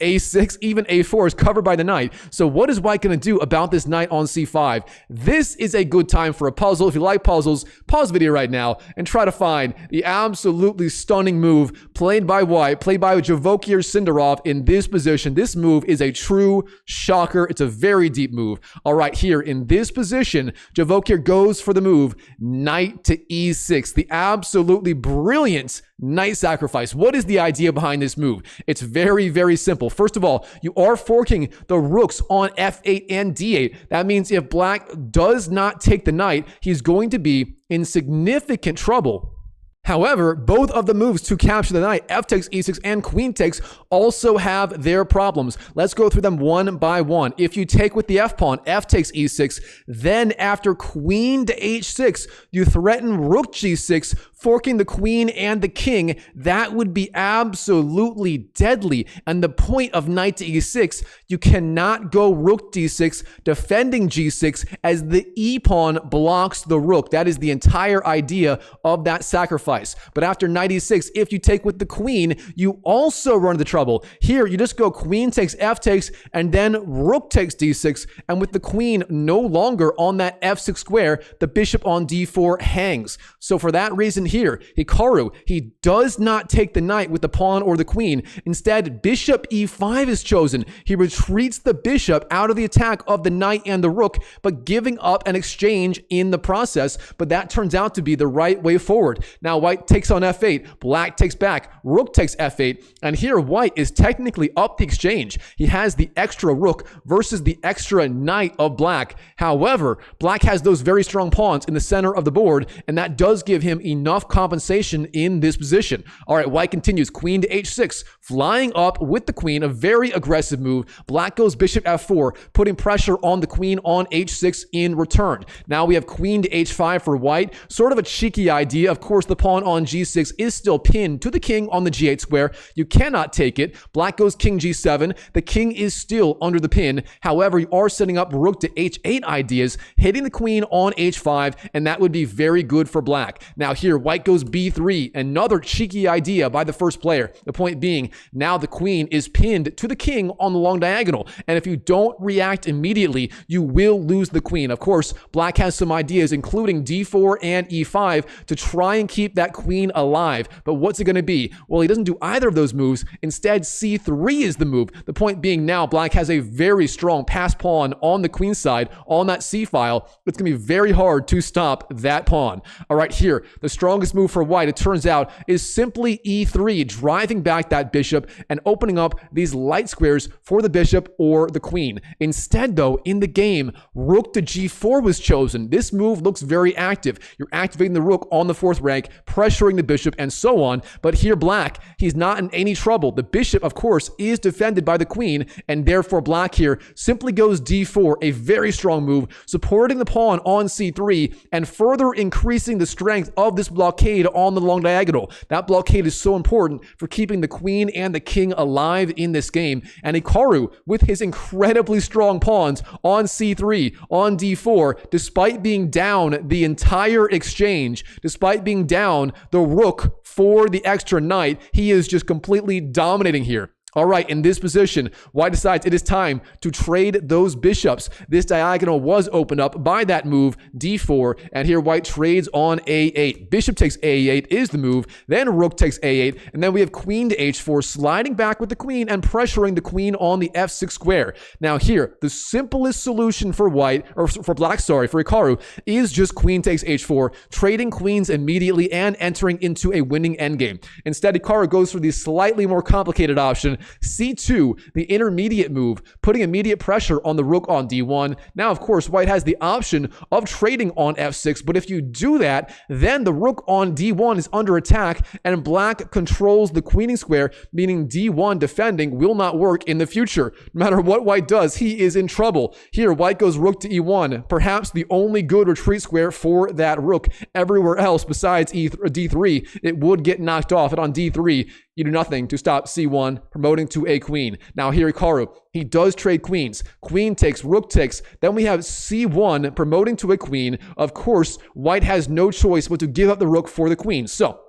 a6, even a4 is covered by the knight. So what is white going to do about this knight on c5? This is a good time for a puzzle. If you like puzzles, pause the video right now and try to find the absolutely stunning move played by white, played by Javokir Sindarov in this position. This move is a true shocker. It's a very deep move. All right, here in this position, Javokir goes for the move knight to e6. The absolutely brilliant knight sacrifice. What is the idea behind this move? It's very, very simple. First of all, you are forking the rooks on f8 and d8. That means if black does not take the knight, he's going to be in significant trouble. However, both of the moves to capture the knight, f takes e6 and queen takes, also have their problems. Let's go through them one by one. If you take with the f pawn, f takes e6, then after queen to h6, you threaten rook g6, forking the queen and the king. That would be absolutely deadly. And the point of knight to e6, you cannot go rook d6, defending g6, as the e pawn blocks the rook. That is the entire idea of that sacrifice. twice. But after knight e6, if you take with the queen, you also run into trouble. Here, you just go queen takes, f takes, and then rook takes d6. And with the queen no longer on that f6 square, the bishop on d4 hangs. So for that reason here, Hikaru, he does not take the knight with the pawn or the queen. Instead, bishop e5 is chosen. He retreats the bishop out of the attack of the knight and the rook, but giving up an exchange in the process. But that turns out to be the right way forward. Now white takes on f8, black takes back, rook takes f8, and here white is technically up the exchange. He has the extra rook versus the extra knight of black. However, black has those very strong pawns in the center of the board, and that does give him enough compensation in this position. All right, white continues, queen to h6, flying up with the queen, a very aggressive move. Black goes bishop f4, putting pressure on the queen on h6 in return. Now we have queen to h5 for white, sort of a cheeky idea. Of course, the pawn on g6 is still pinned to the king on the g8 square. You cannot take it. Black goes king g7. The king is still under the pin. However, you are setting up rook to h8 ideas, hitting the queen on h5, and that would be very good for black. Now here, white goes b3, another cheeky idea by the first player. The point being, now the queen is pinned to the king on the long diagonal, and if you don't react immediately, you will lose the queen. Of course, black has some ideas, including d4 and e5, to try and keep that queen alive. But what's it going to be? Well, he doesn't do either of those moves. Instead, c3 is the move. The point being, now black has a very strong pass pawn on the queen side on that c file. It's going to be very hard to stop that pawn. All right, here, the strongest move for white, it turns out, is simply e3, driving back that bishop and opening up these light squares for the bishop or the queen. Instead, though, in the game, rook to g4 was chosen. This move looks very active. You're activating the rook on the fourth rank, pressuring the bishop, and so on. But here, black, he's not in any trouble. The bishop, of course, is defended by the queen, and therefore black here simply goes d4, a very strong move, supporting the pawn on c3 and further increasing the strength of this blockade on the long diagonal. That blockade is so important for keeping the queen and the king alive in this game. And Hikaru, with his incredibly strong pawns on c3, on d4, despite being down the entire exchange, despite being down the rook for the extra knight, he is just completely dominating here. All right, in this position, white decides it is time to trade those bishops. This diagonal was opened up by that move, d4, and here white trades on a8. Bishop takes a8 is the move, then rook takes a8, and then we have queen to h4, sliding back with the queen and pressuring the queen on the f6 square. Now here, the simplest solution for white, or for black, sorry, for Hikaru, is just queen takes h4, trading queens immediately and entering into a winning endgame. Instead, Hikaru goes for the slightly more complicated option, c2, the intermediate move, putting immediate pressure on the rook on d1. Now, of course, white has the option of trading on f6, but if you do that, then the rook on d1 is under attack, and black controls the queening square, meaning d1 defending will not work in the future. No matter what white does, he is in trouble. Here, white goes rook to e1, perhaps the only good retreat square for that rook. Everywhere else besides d3, it would get knocked off, and on d3, you do nothing to stop c1, promoting to a queen. Now here, Hikaru, he does trade queens. Queen takes, rook takes. Then we have c1, promoting to a queen. Of course, white has no choice but to give up the rook for the queen. So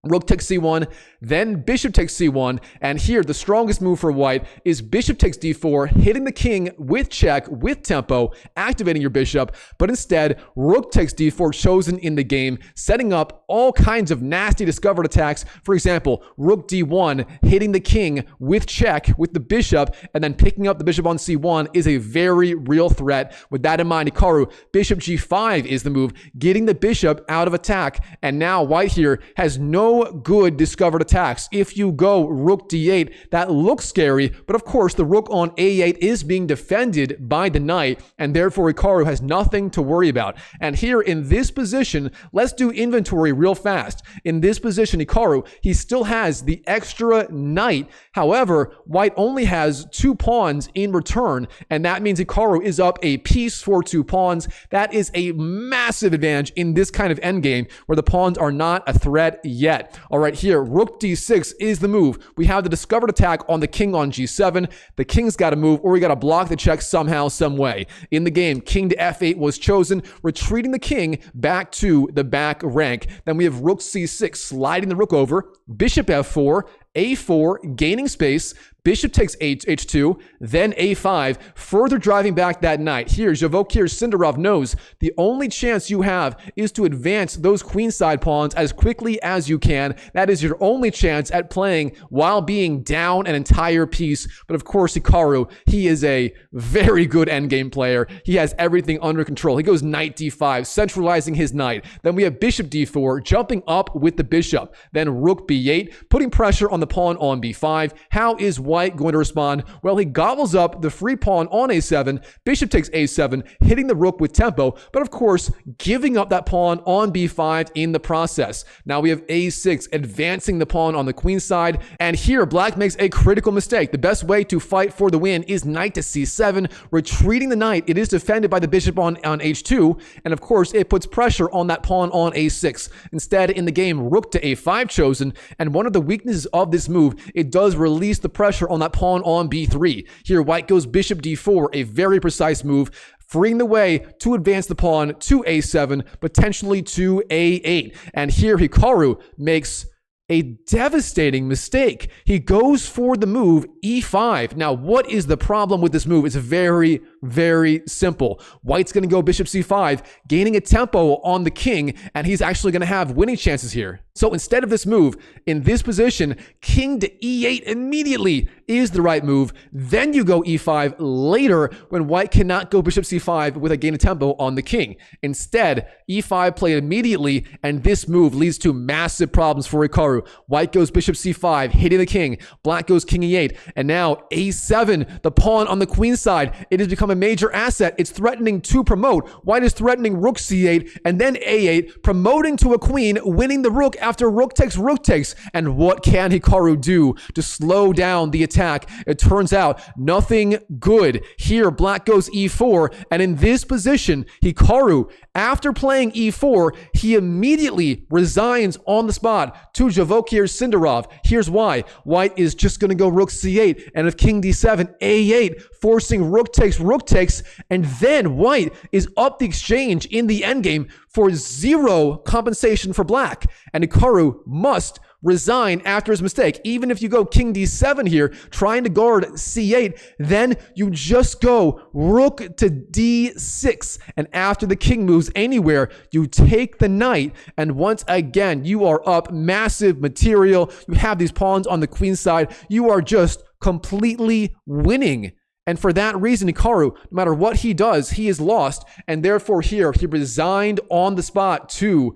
rook takes c1, then bishop takes c1, and here the strongest move for white is bishop takes d4, hitting the king with check, with tempo, activating your bishop, but instead rook takes d4 chosen in the game, setting up all kinds of nasty discovered attacks. For example, rook d1, hitting the king with check with the bishop, and then picking up the bishop on c1 is a very real threat. With that in mind, Hikaru, bishop g5 is the move, getting the bishop out of attack, and now white here has no good discovered attacks. If you go rook d8, that looks scary, but of course the rook on a8 is being defended by the knight, and therefore Hikaru has nothing to worry about. And here in this position, let's do inventory real fast. In this position, Hikaru, he still has the extra knight. However, white only has 2 pawns in return, and that means Hikaru is up a piece for 2 pawns. That is a massive advantage in this kind of endgame where the pawns are not a threat yet. yet. All right, here, rook d6 is the move. We have the discovered attack on the king on g7. The king's got to move, or we got to block the check somehow, some way. In the game, king to f8 was chosen, retreating the king back to the back rank. Then we have rook c6, sliding the rook over, bishop f4, a4, gaining space, bishop takes h2, then a5, further driving back that knight. Here, Javokir Sindarov knows the only chance you have is to advance those queenside pawns as quickly as you can. That is your only chance at playing while being down an entire piece. But of course, Hikaru, he is a very good endgame player. He has everything under control. He goes knight d5, centralizing his knight. Then we have bishop d4, jumping up with the bishop. Then rook b8, putting pressure on the pawn on b5. How is White going to respond? Well, he gobbles up the free pawn on a7, bishop takes a7, hitting the rook with tempo, but of course, giving up that pawn on b5 in the process. Now we have a6, advancing the pawn on the queen side, and here Black makes a critical mistake. The best way to fight for the win is knight to c7, retreating the knight. It is defended by the bishop on h2, and of course, it puts pressure on that pawn on a6. Instead, in the game, rook to a5 chosen, and one of the weaknesses of this move, it does release the pressure on that pawn on b3. Here, White goes bishop d4, a very precise move, freeing the way to advance the pawn to a7, potentially to a8. And here, Hikaru makes a devastating mistake. He goes for the move e5. Now, what is the problem with this move? It's very, very simple. White's going to go bishop c5, gaining a tempo on the king, and he's actually going to have winning chances here. So instead of this move, in this position, king to e8 immediately is the right move. Then you go e5 later when White cannot go bishop c5 with a gain of tempo on the king. Instead, e5 played immediately, and this move leads to massive problems for Hikaru. White goes bishop c5, hitting the king. Black goes king e8, and now a7, the pawn on the queen side. It has become a major asset. It's threatening to promote. White is threatening rook c8, and then a8, promoting to a queen, winning the rook after rook takes. And what can Hikaru do to slow down the attack? It turns out nothing good. Here, Black goes e4, and in this position, Hikaru, after playing e4, he immediately resigns on the spot to Javokir Sindarov. Here's why. White is just going to go rook c8, and if king d7, a8, forcing rook takes, and then White is up the exchange in the endgame for zero compensation for Black. And Hikaru must resign after his mistake. Even if you go king d7 here, trying to guard c8, then you just go rook to d6. And after the king moves anywhere, you take the knight. And once again, you are up massive material. You have these pawns on the queen side. You are just completely winning. And for that reason, Hikaru, no matter what he does, he is lost. And therefore here, he resigned on the spot to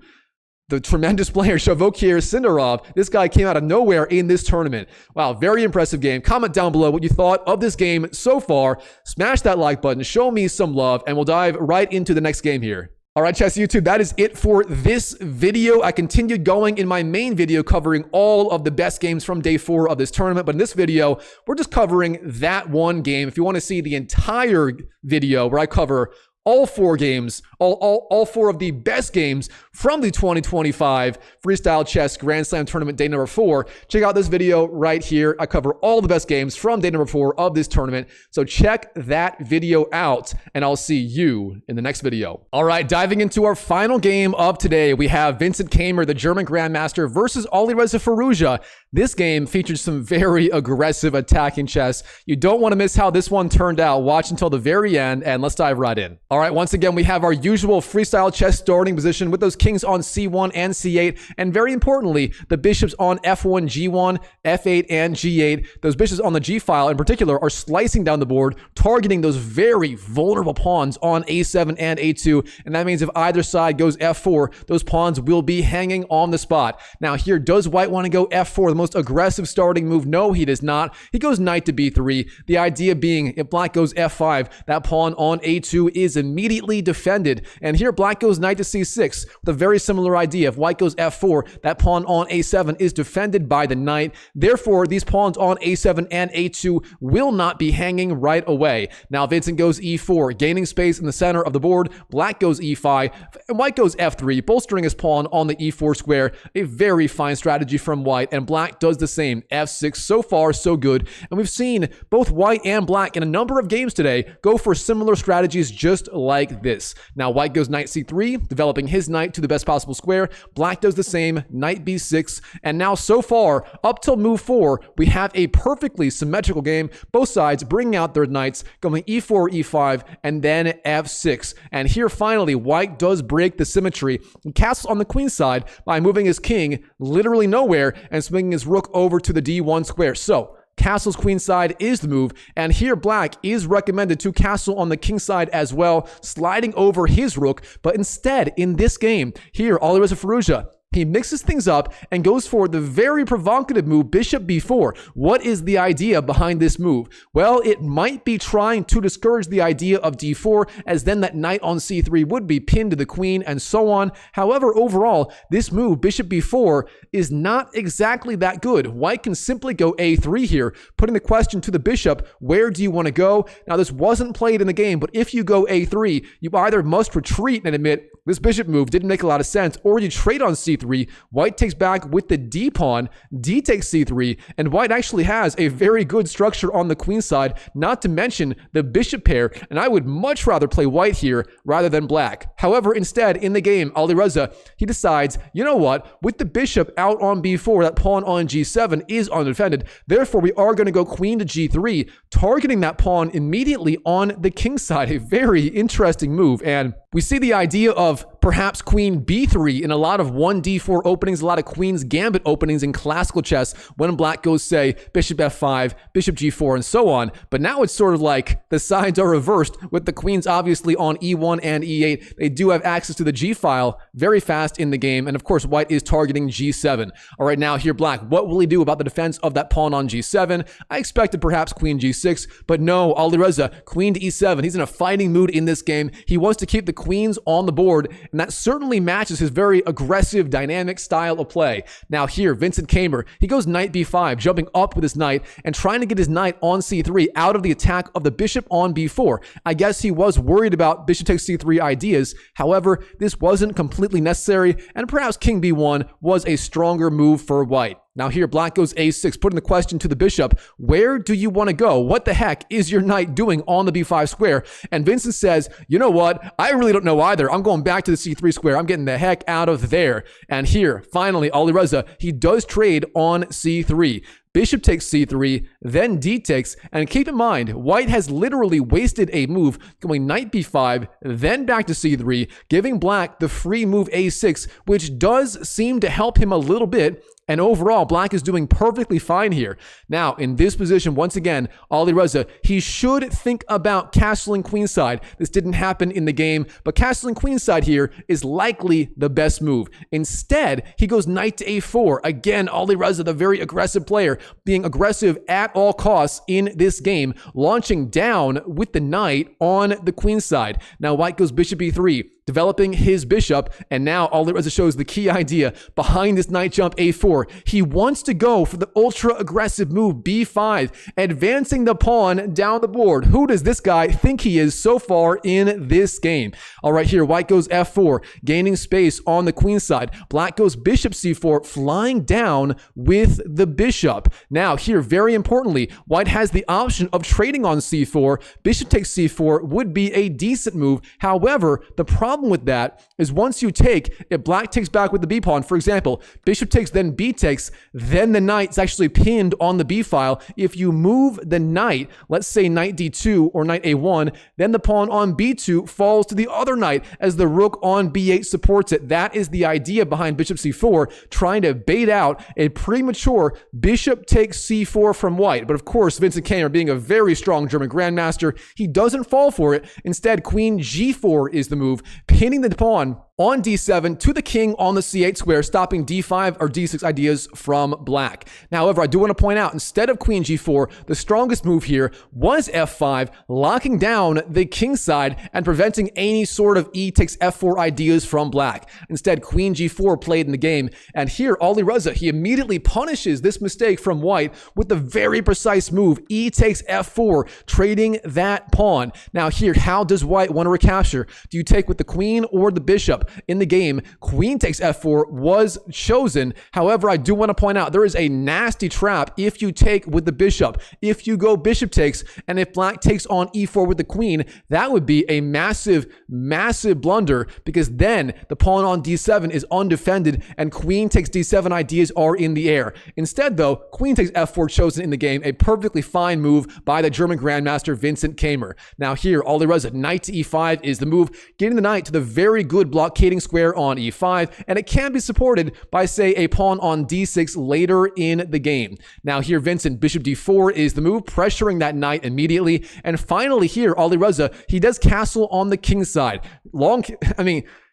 the tremendous player, Javokir Sindarov. This guy came out of nowhere in this tournament. Wow, very impressive game. Comment down below what you thought of this game so far. Smash that like button, show me some love, and we'll dive right into the next game here. All right, Chess YouTube, that is it for this video. I continued going in my main video covering all of the best games from day 4 of this tournament. But in this video, we're just covering that one game. If you want to see the entire video where I cover all 4 games, all 4 of the best games from the 2025 Freestyle Chess Grand Slam Tournament day number 4. Check out this video right here. I cover all the best games from day number 4 of this tournament. So check that video out, and I'll see you in the next video. All right, diving into our final game of today, we have Vincent Keymer, the German Grandmaster, versus Alireza Firouzja. This game featured some very aggressive attacking chess. You don't want to miss how this one turned out. Watch until the very end, and let's dive right in. All right, once again, we have our usual freestyle chess starting position with those kings on c1 and c8, and very importantly, the bishops on f1, g1, f8, and g8. Those bishops on the g file in particular are slicing down the board, targeting those very vulnerable pawns on a7 and a2, and that means if either side goes f4, those pawns will be hanging on the spot. Now here, does White want to go f4, the most aggressive starting move? No, he does not. He goes knight to b3. The idea being, if Black goes f5, that pawn on a2 is immediately defended. And here black goes knight to c6 with a very similar idea. If white goes f4, that pawn on a7 is defended by the knight. Therefore, these pawns on a7 and a2 will not be hanging right away. Now Vincent goes e4, gaining space in the center of the board. Black goes e5, and white goes f3, bolstering his pawn on the e4 square. A very fine strategy from white, and black does the same. f6, so far so good. And we've seen both white and black in a number of games today go for similar strategies just like this. Now white goes knight c3, developing his knight to the best possible square. Black does the same, knight b6, and now so far, up till move 4, we have a perfectly symmetrical game. Both sides bringing out their knights, going e4, e5, and then f6. And here finally, white does break the symmetry and castles on the queen side by moving his king literally nowhere and swinging his rook over to the d1 square. So castle's queen side is the move, and here black is recommended to castle on the king side as well, sliding over his rook. But instead, in this game, here Alireza Firouzja, he mixes things up and goes for the very provocative move, bishop b4. What is the idea behind this move? Well, it might be trying to discourage the idea of d4, as then that knight on c3 would be pinned to the queen and so on. However, overall, this move, bishop b4, is not exactly that good. White can simply go a3 here, putting the question to the bishop, where do you want to go? Now, this wasn't played in the game, but if you go a3, you either must retreat and admit this bishop move didn't make a lot of sense, or you trade on c3. White takes back with the d pawn, d takes c3, and white actually has a very good structure on the queen side, not to mention the bishop pair, and I would much rather play white here rather than black. However, instead, in the game, Alireza, he decides, you know what, with the bishop out on b4, that pawn on g7 is undefended, therefore we are going to go queen to g3, targeting that pawn immediately on the king side. A very interesting move, and we see the idea of perhaps queen b3 in a lot of 1d4 openings, a lot of queen's gambit openings in classical chess when black goes, say, bishop f5, bishop g4, and so on. But now it's sort of like the sides are reversed, with the queens obviously on e1 and e8. They do have access to the g file very fast in the game, and of course white is targeting g7. All right, now here black, what will he do about the defense of that pawn on g7? I expected perhaps queen g6, but no, Alireza, queen to e7. He's in a fighting mood in this game. He wants to keep the queens on the board, and that certainly matches his very aggressive, dynamic style of play. Now here, Vincent Keymer, he goes knight b5, jumping up with his knight and trying to get his knight on c3 out of the attack of the bishop on b4. I guess he was worried about bishop takes c3 ideas. However, this wasn't completely necessary, and perhaps king b1 was a stronger move for white. Now here, black goes a6, putting the question to the bishop, where do you want to go? What the heck is your knight doing on the b5 square? And Vincent says, you know what? I really don't know either. I'm going back to the c3 square. I'm getting the heck out of there. And here, finally, Alireza, he does trade on c3. Bishop takes c3, then d takes, and keep in mind, white has literally wasted a move, going knight b5, then back to c3, giving black the free move a6, which does seem to help him a little bit. And overall, black is doing perfectly fine here. Now, in this position, once again, Alireza, he should think about castling queenside. This didn't happen in the game, but castling queenside here is likely the best move. Instead, he goes knight to a4. Again, Alireza, the very aggressive player, being aggressive at all costs in this game, launching down with the knight on the queen side. Now, white goes bishop e3, developing his bishop, and now Alireza shows the key idea behind this knight jump a4. He wants to go for the ultra aggressive move b5, advancing the pawn down the board. Who does this guy think he is so far in this game? All right, here, white goes f4, gaining space on the queen side. Black goes bishop c4, flying down with the bishop. Now here, very importantly, white has the option of trading on c4. Bishop takes c4 would be a decent move. However, the problem with that is once you take, if black takes back with the b pawn, for example, bishop takes, then b takes, then the knight's actually pinned on the b file. If you move the knight, let's say knight d2 or knight a1, then the pawn on b2 falls to the other knight as the rook on b8 supports it. That is the idea behind bishop c4, trying to bait out a premature bishop takes c4 from white. But of course, Vincent Keymer, being a very strong German grandmaster, he doesn't fall for it. Instead, queen g4 is the move, pinning the pawn on d7 to the king on the c8 square, stopping d5 or d6 ideas from black. Now, however, I do want to point out, instead of queen g4, the strongest move here was f5, locking down the king side and preventing any sort of e takes f4 ideas from black. Instead, queen g4 played in the game, and here Alireza, he immediately punishes this mistake from white with the very precise move e takes f4, trading that pawn. Now here, how does white want to recapture? Do you take with the queen or the bishop? In the game, queen takes f4 was chosen. However, I do want to point out there is a nasty trap if you take with the bishop. If you go bishop takes, and if black takes on e4 with the queen, that would be a massive blunder, because then the pawn on d7 is undefended and queen takes d7 ideas are in the air. Instead though, queen takes f4 chosen in the game, a perfectly fine move by the German grandmaster Vincent Keymer. Now here, Alireza, knight to e5 is the move, getting the knight to the very good blockading square on e5, and it can be supported by, say, a pawn on d6 later in the game. Now here, Vincent, bishop d4 is the move, pressuring that knight immediately. And finally here, Alireza, he does castle on the king side.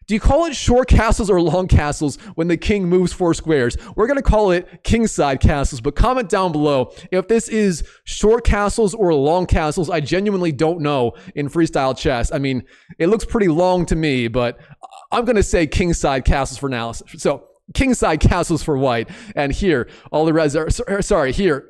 Do you call it short castles or long castles when the king moves 4 squares? We're going to call it kingside castles, but comment down below if this is short castles or long castles. I genuinely don't know in freestyle chess. I mean, it looks pretty long to me, but I'm going to say kingside castles for now. So kingside castles for white. And here, here,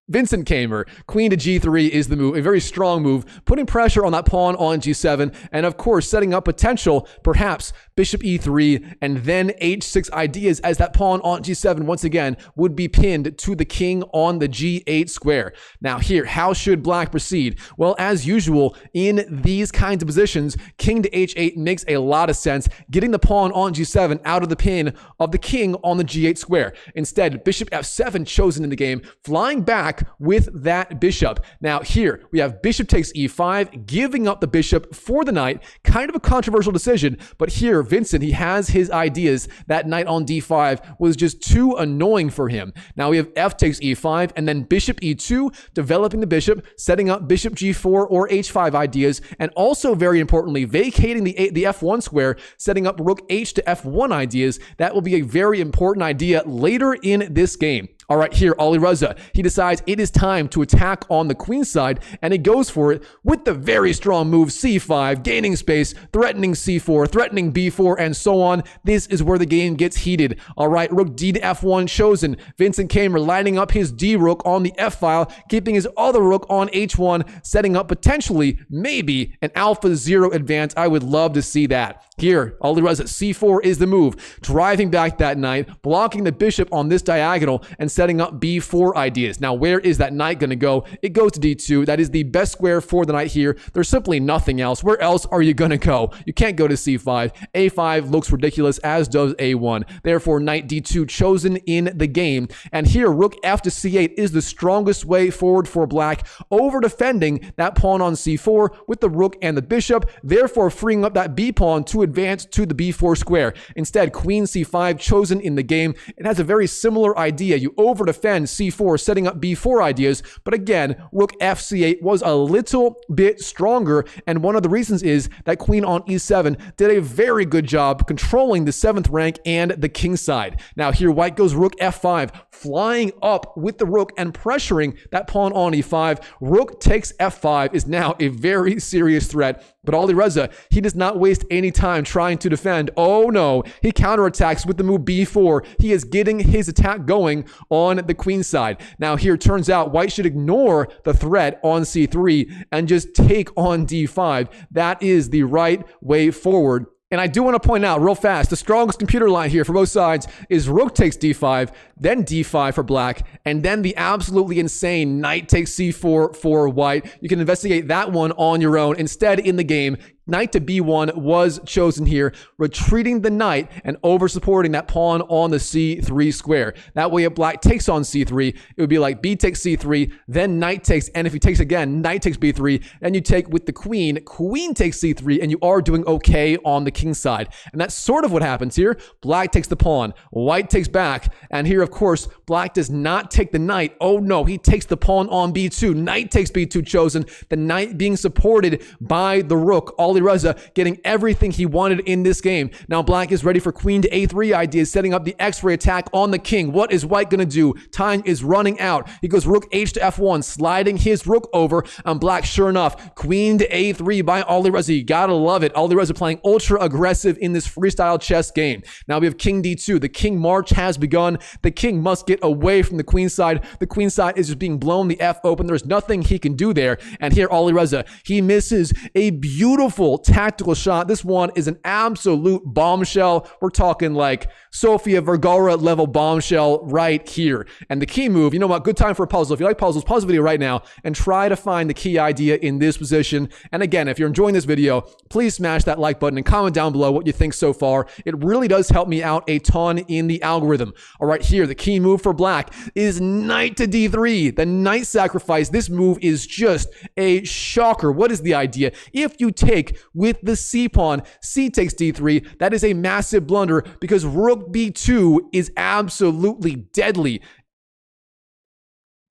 Vincent Keymer, queen to g3 is the move, a very strong move, putting pressure on that pawn on g7, and of course setting up potential, perhaps bishop e3, and then h6 ideas, as that pawn on g7 once again would be pinned to the king on the g8 square. Now here, how should black proceed? Well, as usual, in these kinds of positions, king to h8 makes a lot of sense, getting the pawn on g7 out of the pin of the king on the g8 square. Instead, bishop f7 chosen in the game, flying back with that bishop. Now here, we have bishop takes e5, giving up the bishop for the knight. Kind of a controversial decision, but here, Vincent, he has his ideas. That knight on d5 was just too annoying for him. Now we have f takes e5, and then bishop e2, developing the bishop, setting up bishop g4 or h5 ideas, and also, very importantly, vacating the f1 square, setting up rook h to f1 ideas. That will be a very important idea later in this game. All right, here, Alireza, he decides it is time to attack on the queen side, and he goes for it with the very strong move c5, gaining space, threatening c4, threatening b4, and so on. This is where the game gets heated. All right, rook d to f1 chosen. Vincent Keymer lining up his d rook on the f file, keeping his other rook on h1, setting up potentially, maybe, an alpha 0 advance. I would love to see that. Here, Alireza, c4 is the move, driving back that knight, blocking the bishop on this diagonal, and setting up b4 ideas. Now, where is that knight going to go? It goes to d2. That is the best square for the knight here. There's simply nothing else. Where else are you going to go? You can't go to c5. a5 looks ridiculous, as does a1. Therefore, knight d2 chosen in the game. And here, rook f to c8 is the strongest way forward for black, over defending that pawn on c4 with the rook and the bishop, therefore freeing up that b pawn to advance to the b4 square. Instead, queen c5 chosen in the game. It has a very similar idea. You over defend c4, setting up b4 ideas, but again, rook f c8 was a little bit stronger, and one of the reasons is that queen on e7 did a very good job controlling the 7th rank and the king side. Now here, white goes rook f5, flying up with the rook and pressuring that pawn on e5. Rook takes f5 is now a very serious threat, but Alireza, he does not waste any time trying to defend. Oh no, he counterattacks with the move b4. He is getting his attack going on the queen side. Now here, turns out white should ignore the threat on c3 and just take on d5. That is the right way forward. And I do want to point out real fast, the strongest computer line here for both sides is rook takes d5, then d5 for black, and then the absolutely insane knight takes c4 for white. You can investigate that one on your own. Instead, in the game, knight to b1 was chosen here, retreating the knight and over supporting that pawn on the c3 square. That way, if black takes on c3, it would be like b takes c3, then knight takes, and if he takes again, knight takes b3, then you take with the queen, queen takes c3, and you are doing okay on the king side. And that's sort of what happens here. Black takes the pawn, white takes back, and here, of course, black does not take the knight. Oh no, he takes the pawn on b2, knight takes b2 chosen, the knight being supported by the rook. Alireza Alireza getting everything he wanted in this game. Now black is ready for queen to a3 ideas, setting up the x-ray attack on the king. What is white going to do? Time is running out. He goes rook h to f1, sliding his rook over on black. Sure enough, queen to a3 by Alireza. You gotta love it. Alireza playing ultra aggressive in this freestyle chess game. Now we have king d2. The king march has begun. The king must get away from the queen side. The queen side is just being blown the f open. There's nothing he can do there. And here Alireza, he misses a beautiful tactical shot. This one is an absolute bombshell. We're talking like Sofia Vergara level bombshell right here. And the key move, you know what? Good time for a puzzle. If you like puzzles, pause the video right now and try to find the key idea in this position. And again, if you're enjoying this video, please smash that like button and comment down below what you think so far. It really does help me out a ton in the algorithm. All right, here, the key move for black is knight to d3. The knight sacrifice. This move is just a shocker. What is the idea? If you take with the c pawn, c takes d3, that is a massive blunder because rook b2 is absolutely deadly.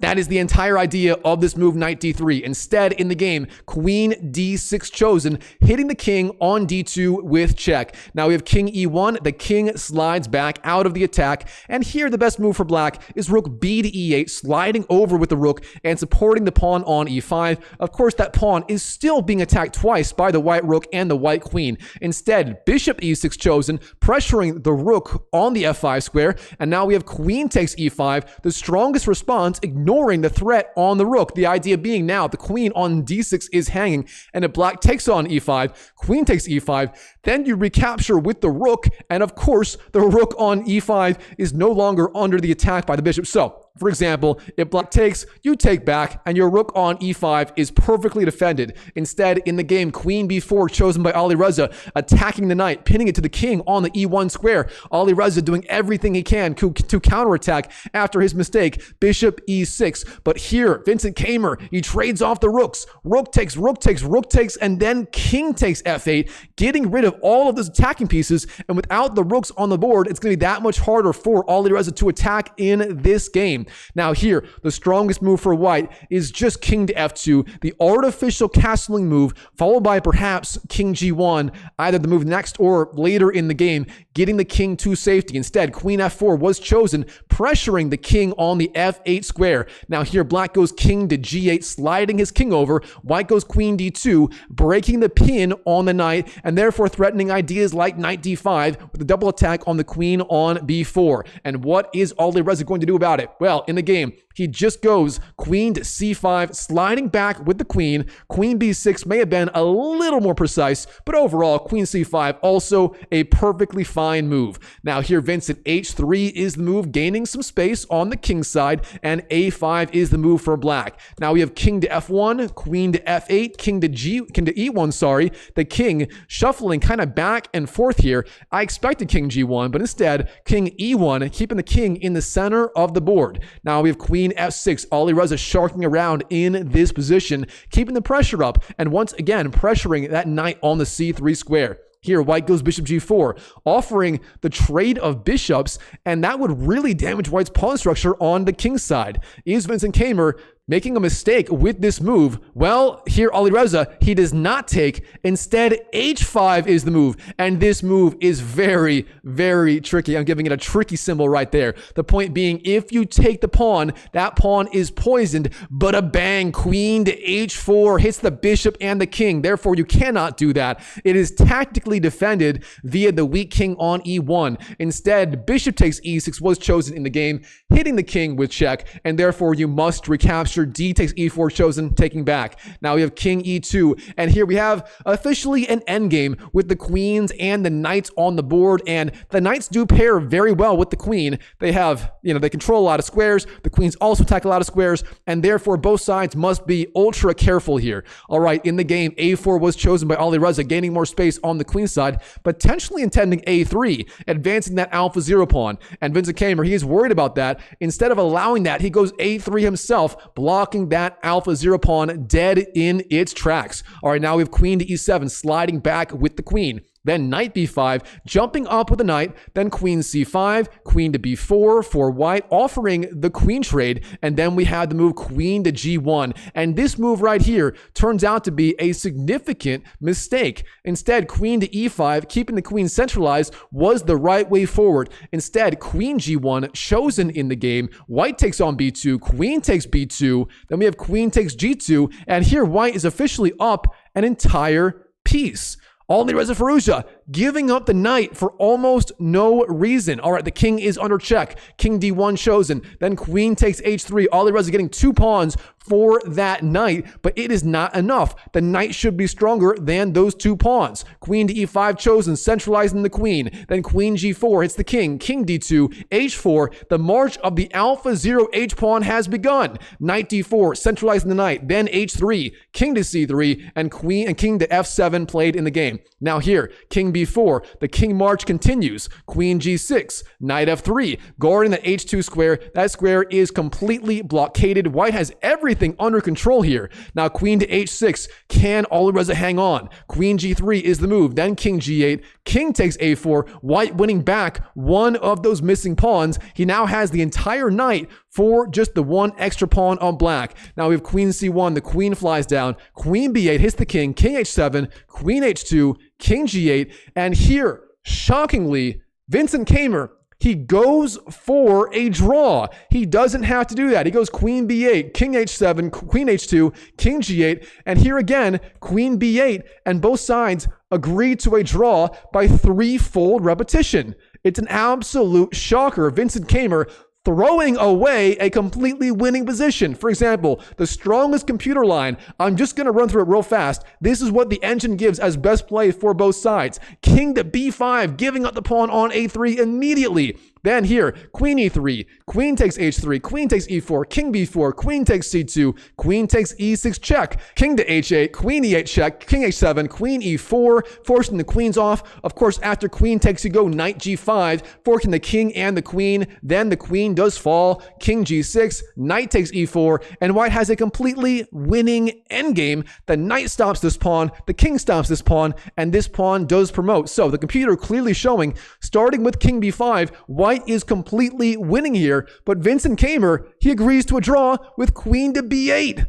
That is the entire idea of this move, knight d3. Instead, in the game, queen d6 chosen, hitting the king on d2 with check. Now we have king e1. The king slides back out of the attack. And here, the best move for black is rook b to e8, sliding over with the rook and supporting the pawn on e5. Of course, that pawn is still being attacked twice by the white rook and the white queen. Instead, bishop e6 chosen, pressuring the rook on the f5 square. And now we have queen takes e5, the strongest response, ignoring the threat on the rook. The idea being now the queen on d6 is hanging, and if black takes on e5, queen takes e5, then you recapture with the rook, and of course the rook on e5 is no longer under the attack by the bishop. So for example, if black takes, you take back, and your rook on e5 is perfectly defended. Instead, in the game, queen b4 chosen by Alireza, attacking the knight, pinning it to the king on the e1 square. Alireza doing everything he can to counterattack after his mistake, bishop e6. But here, Vincent Keymer, he trades off the rooks. Rook takes, rook takes, rook takes, and then king takes f8, getting rid of all of those attacking pieces. And without the rooks on the board, it's going to be that much harder for Alireza to attack in this game. Now here, the strongest move for white is just king to f2, the artificial castling move, followed by perhaps king g1, either the move next or later in the game, getting the king to safety. Instead, queen f4 was chosen, pressuring the king on the f8 square. Now here, black goes king to g8, sliding his king over. White goes queen d2, breaking the pin on the knight, and therefore threatening ideas like knight d5 with a double attack on the queen on b4. And what is Alireza going to do about it? Well, in the game, he just goes queen to c5, sliding back with the queen. Queen b6 may have been a little more precise, but overall, queen c5 also a perfectly fine move. Now here, Vincent, h3 is the move, gaining some space on the king side, and a5 is the move for black. Now we have king to f1, queen to f8, king to e1, sorry. The king shuffling kind of back and forth here. I expected king g1, but instead, king e1, keeping the king in the center of the board. Now we have queen f6, Alireza sharking around in this position, keeping the pressure up, and once again pressuring that knight on the c3 square. Here, white goes bishop g4, offering the trade of bishops, and that would really damage white's pawn structure on the king side. Is Vincent Keymer making a mistake with this move? Well, here Alireza, he does not take. Instead, h5 is the move, and this move is very, very tricky. I'm giving it a tricky symbol right there. The point being, if you take the pawn, that pawn is poisoned, but a bang, queen to h4 hits the bishop and the king. Therefore, you cannot do that. It is tactically defended via the weak king on e1. Instead, bishop takes e6 was chosen in the game, hitting the king with check, and therefore you must recapture. D takes e4 chosen, taking back. Now we have king e2, and here we have officially an endgame with the queens and the knights on the board, and the knights do pair very well with the queen. They have, they control a lot of squares. The queens also attack a lot of squares, and therefore both sides must be ultra careful here. All right, in the game, a4 was chosen by Alireza, gaining more space on the queen side, potentially intending a3, advancing that alpha 0 pawn. And Vincent Keymer, he is worried about that. Instead of allowing that, he goes a3 himself, blocking that alpha 0 pawn dead in its tracks. All right, now we have queen to e7, sliding back with the queen. then knight b5, jumping up with the knight, then queen c5, queen to b4 for white, offering the queen trade, and then we have the move queen to g1. And this move right here turns out to be a significant mistake. Instead, queen to e5, keeping the queen centralized, was the right way forward. Instead, queen g1 chosen in the game. White takes on b2, queen takes b2, then we have queen takes g2, and here white is officially up an entire piece. Alireza Firouzja giving up the knight for almost no reason. All right, the king is under check. King d1 chosen. Then queen takes h3. Alireza getting 2 pawns for that knight, but it is not enough. The knight should be stronger than those 2 pawns. Queen to e5 chosen, centralizing the queen. Then queen g4 hits the king. King d2, h4. The march of the alpha 0 h pawn has begun. Knight d4, centralizing the knight. Then h3, king to c3, and queen and king to f7 played in the game. Now here, king b4, the king march continues. Queen g6, knight f3, guarding the h2 square. That square is completely blockaded. White has everything under control here. Now queen to h6, can Alireza hang on? Queen g3 is the move. Then king g8, king takes a4, white winning back one of those missing pawns. He now has the entire knight for just the 1 extra pawn on black. Now we have queen c1, the queen flies down, queen b8 hits the king, king h7, queen h2, king g8, and here, shockingly, Vincent Keymer, he goes for a draw. He doesn't have to do that. He goes queen b8, king h7, queen h2, king g8, and here again, queen b8, and both sides agree to a draw by 3-fold repetition. It's an absolute shocker. Vincent Keymer throwing away a completely winning position. For example, the strongest computer line, I'm just going to run through it real fast. This is what the engine gives as best play for both sides. King to b5, giving up the pawn on a3 immediately. Then here, queen e3, queen takes h3, queen takes e4, king b4, queen takes c2, queen takes e6 check, king to h8, queen e8 check, king h7, queen e4, forcing the queens off. Of course, after queen takes, you go knight g5, forking the king and the queen. Then the queen does fall, king g6, knight takes e4, and white has a completely winning endgame. The knight stops this pawn, the king stops this pawn, and this pawn does promote. So the computer clearly showing, starting with king b5, white is completely winning here, but Vincent Keymer, he agrees to a draw with queen to b8.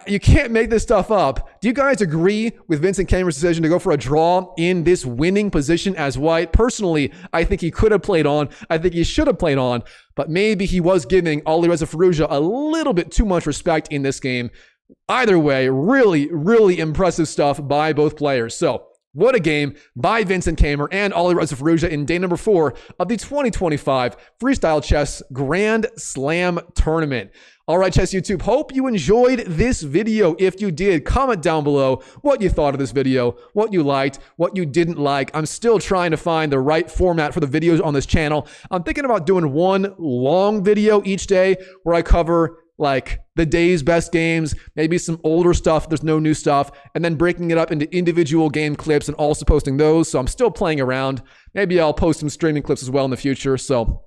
You can't make this stuff up. Do you guys agree with Vincent Keymer's decision to go for a draw in this winning position as white? Personally, I think he could have played on. I think he should have played on, but maybe he was giving Alireza Firouzja a little bit too much respect in this game. Either way, really, really impressive stuff by both players. So, what a game by Vincent Keymer and Alireza Firouzja in day number 4 of the 2025 Freestyle Chess Grand Slam Tournament. All right, Chess YouTube, hope you enjoyed this video. If you did, comment down below what you thought of this video, what you liked, what you didn't like. I'm still trying to find the right format for the videos on this channel. I'm thinking about doing one long video each day where I cover like the day's best games, maybe some older stuff, there's no new stuff, and then breaking it up into individual game clips and also posting those. So I'm still playing around. Maybe I'll post some streaming clips as well in the future. So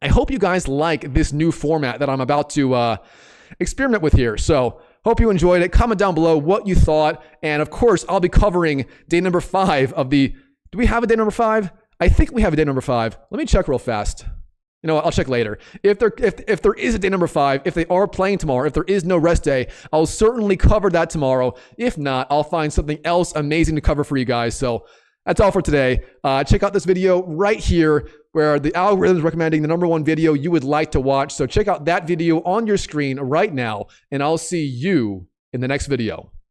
I hope you guys like this new format that I'm about to experiment with here. So hope you enjoyed it. Comment down below what you thought. And of course, I'll be covering day number 5 of the, do we have a day number 5? I think we have a day number 5. Let me check real fast. You know what? I'll check later. If there is a day number 5, if they are playing tomorrow, if there is no rest day, I'll certainly cover that tomorrow. If not, I'll find something else amazing to cover for you guys. So that's all for today. Check out this video right here where the algorithm is recommending the number 1 video you would like to watch. So check out that video on your screen right now, and I'll see you in the next video.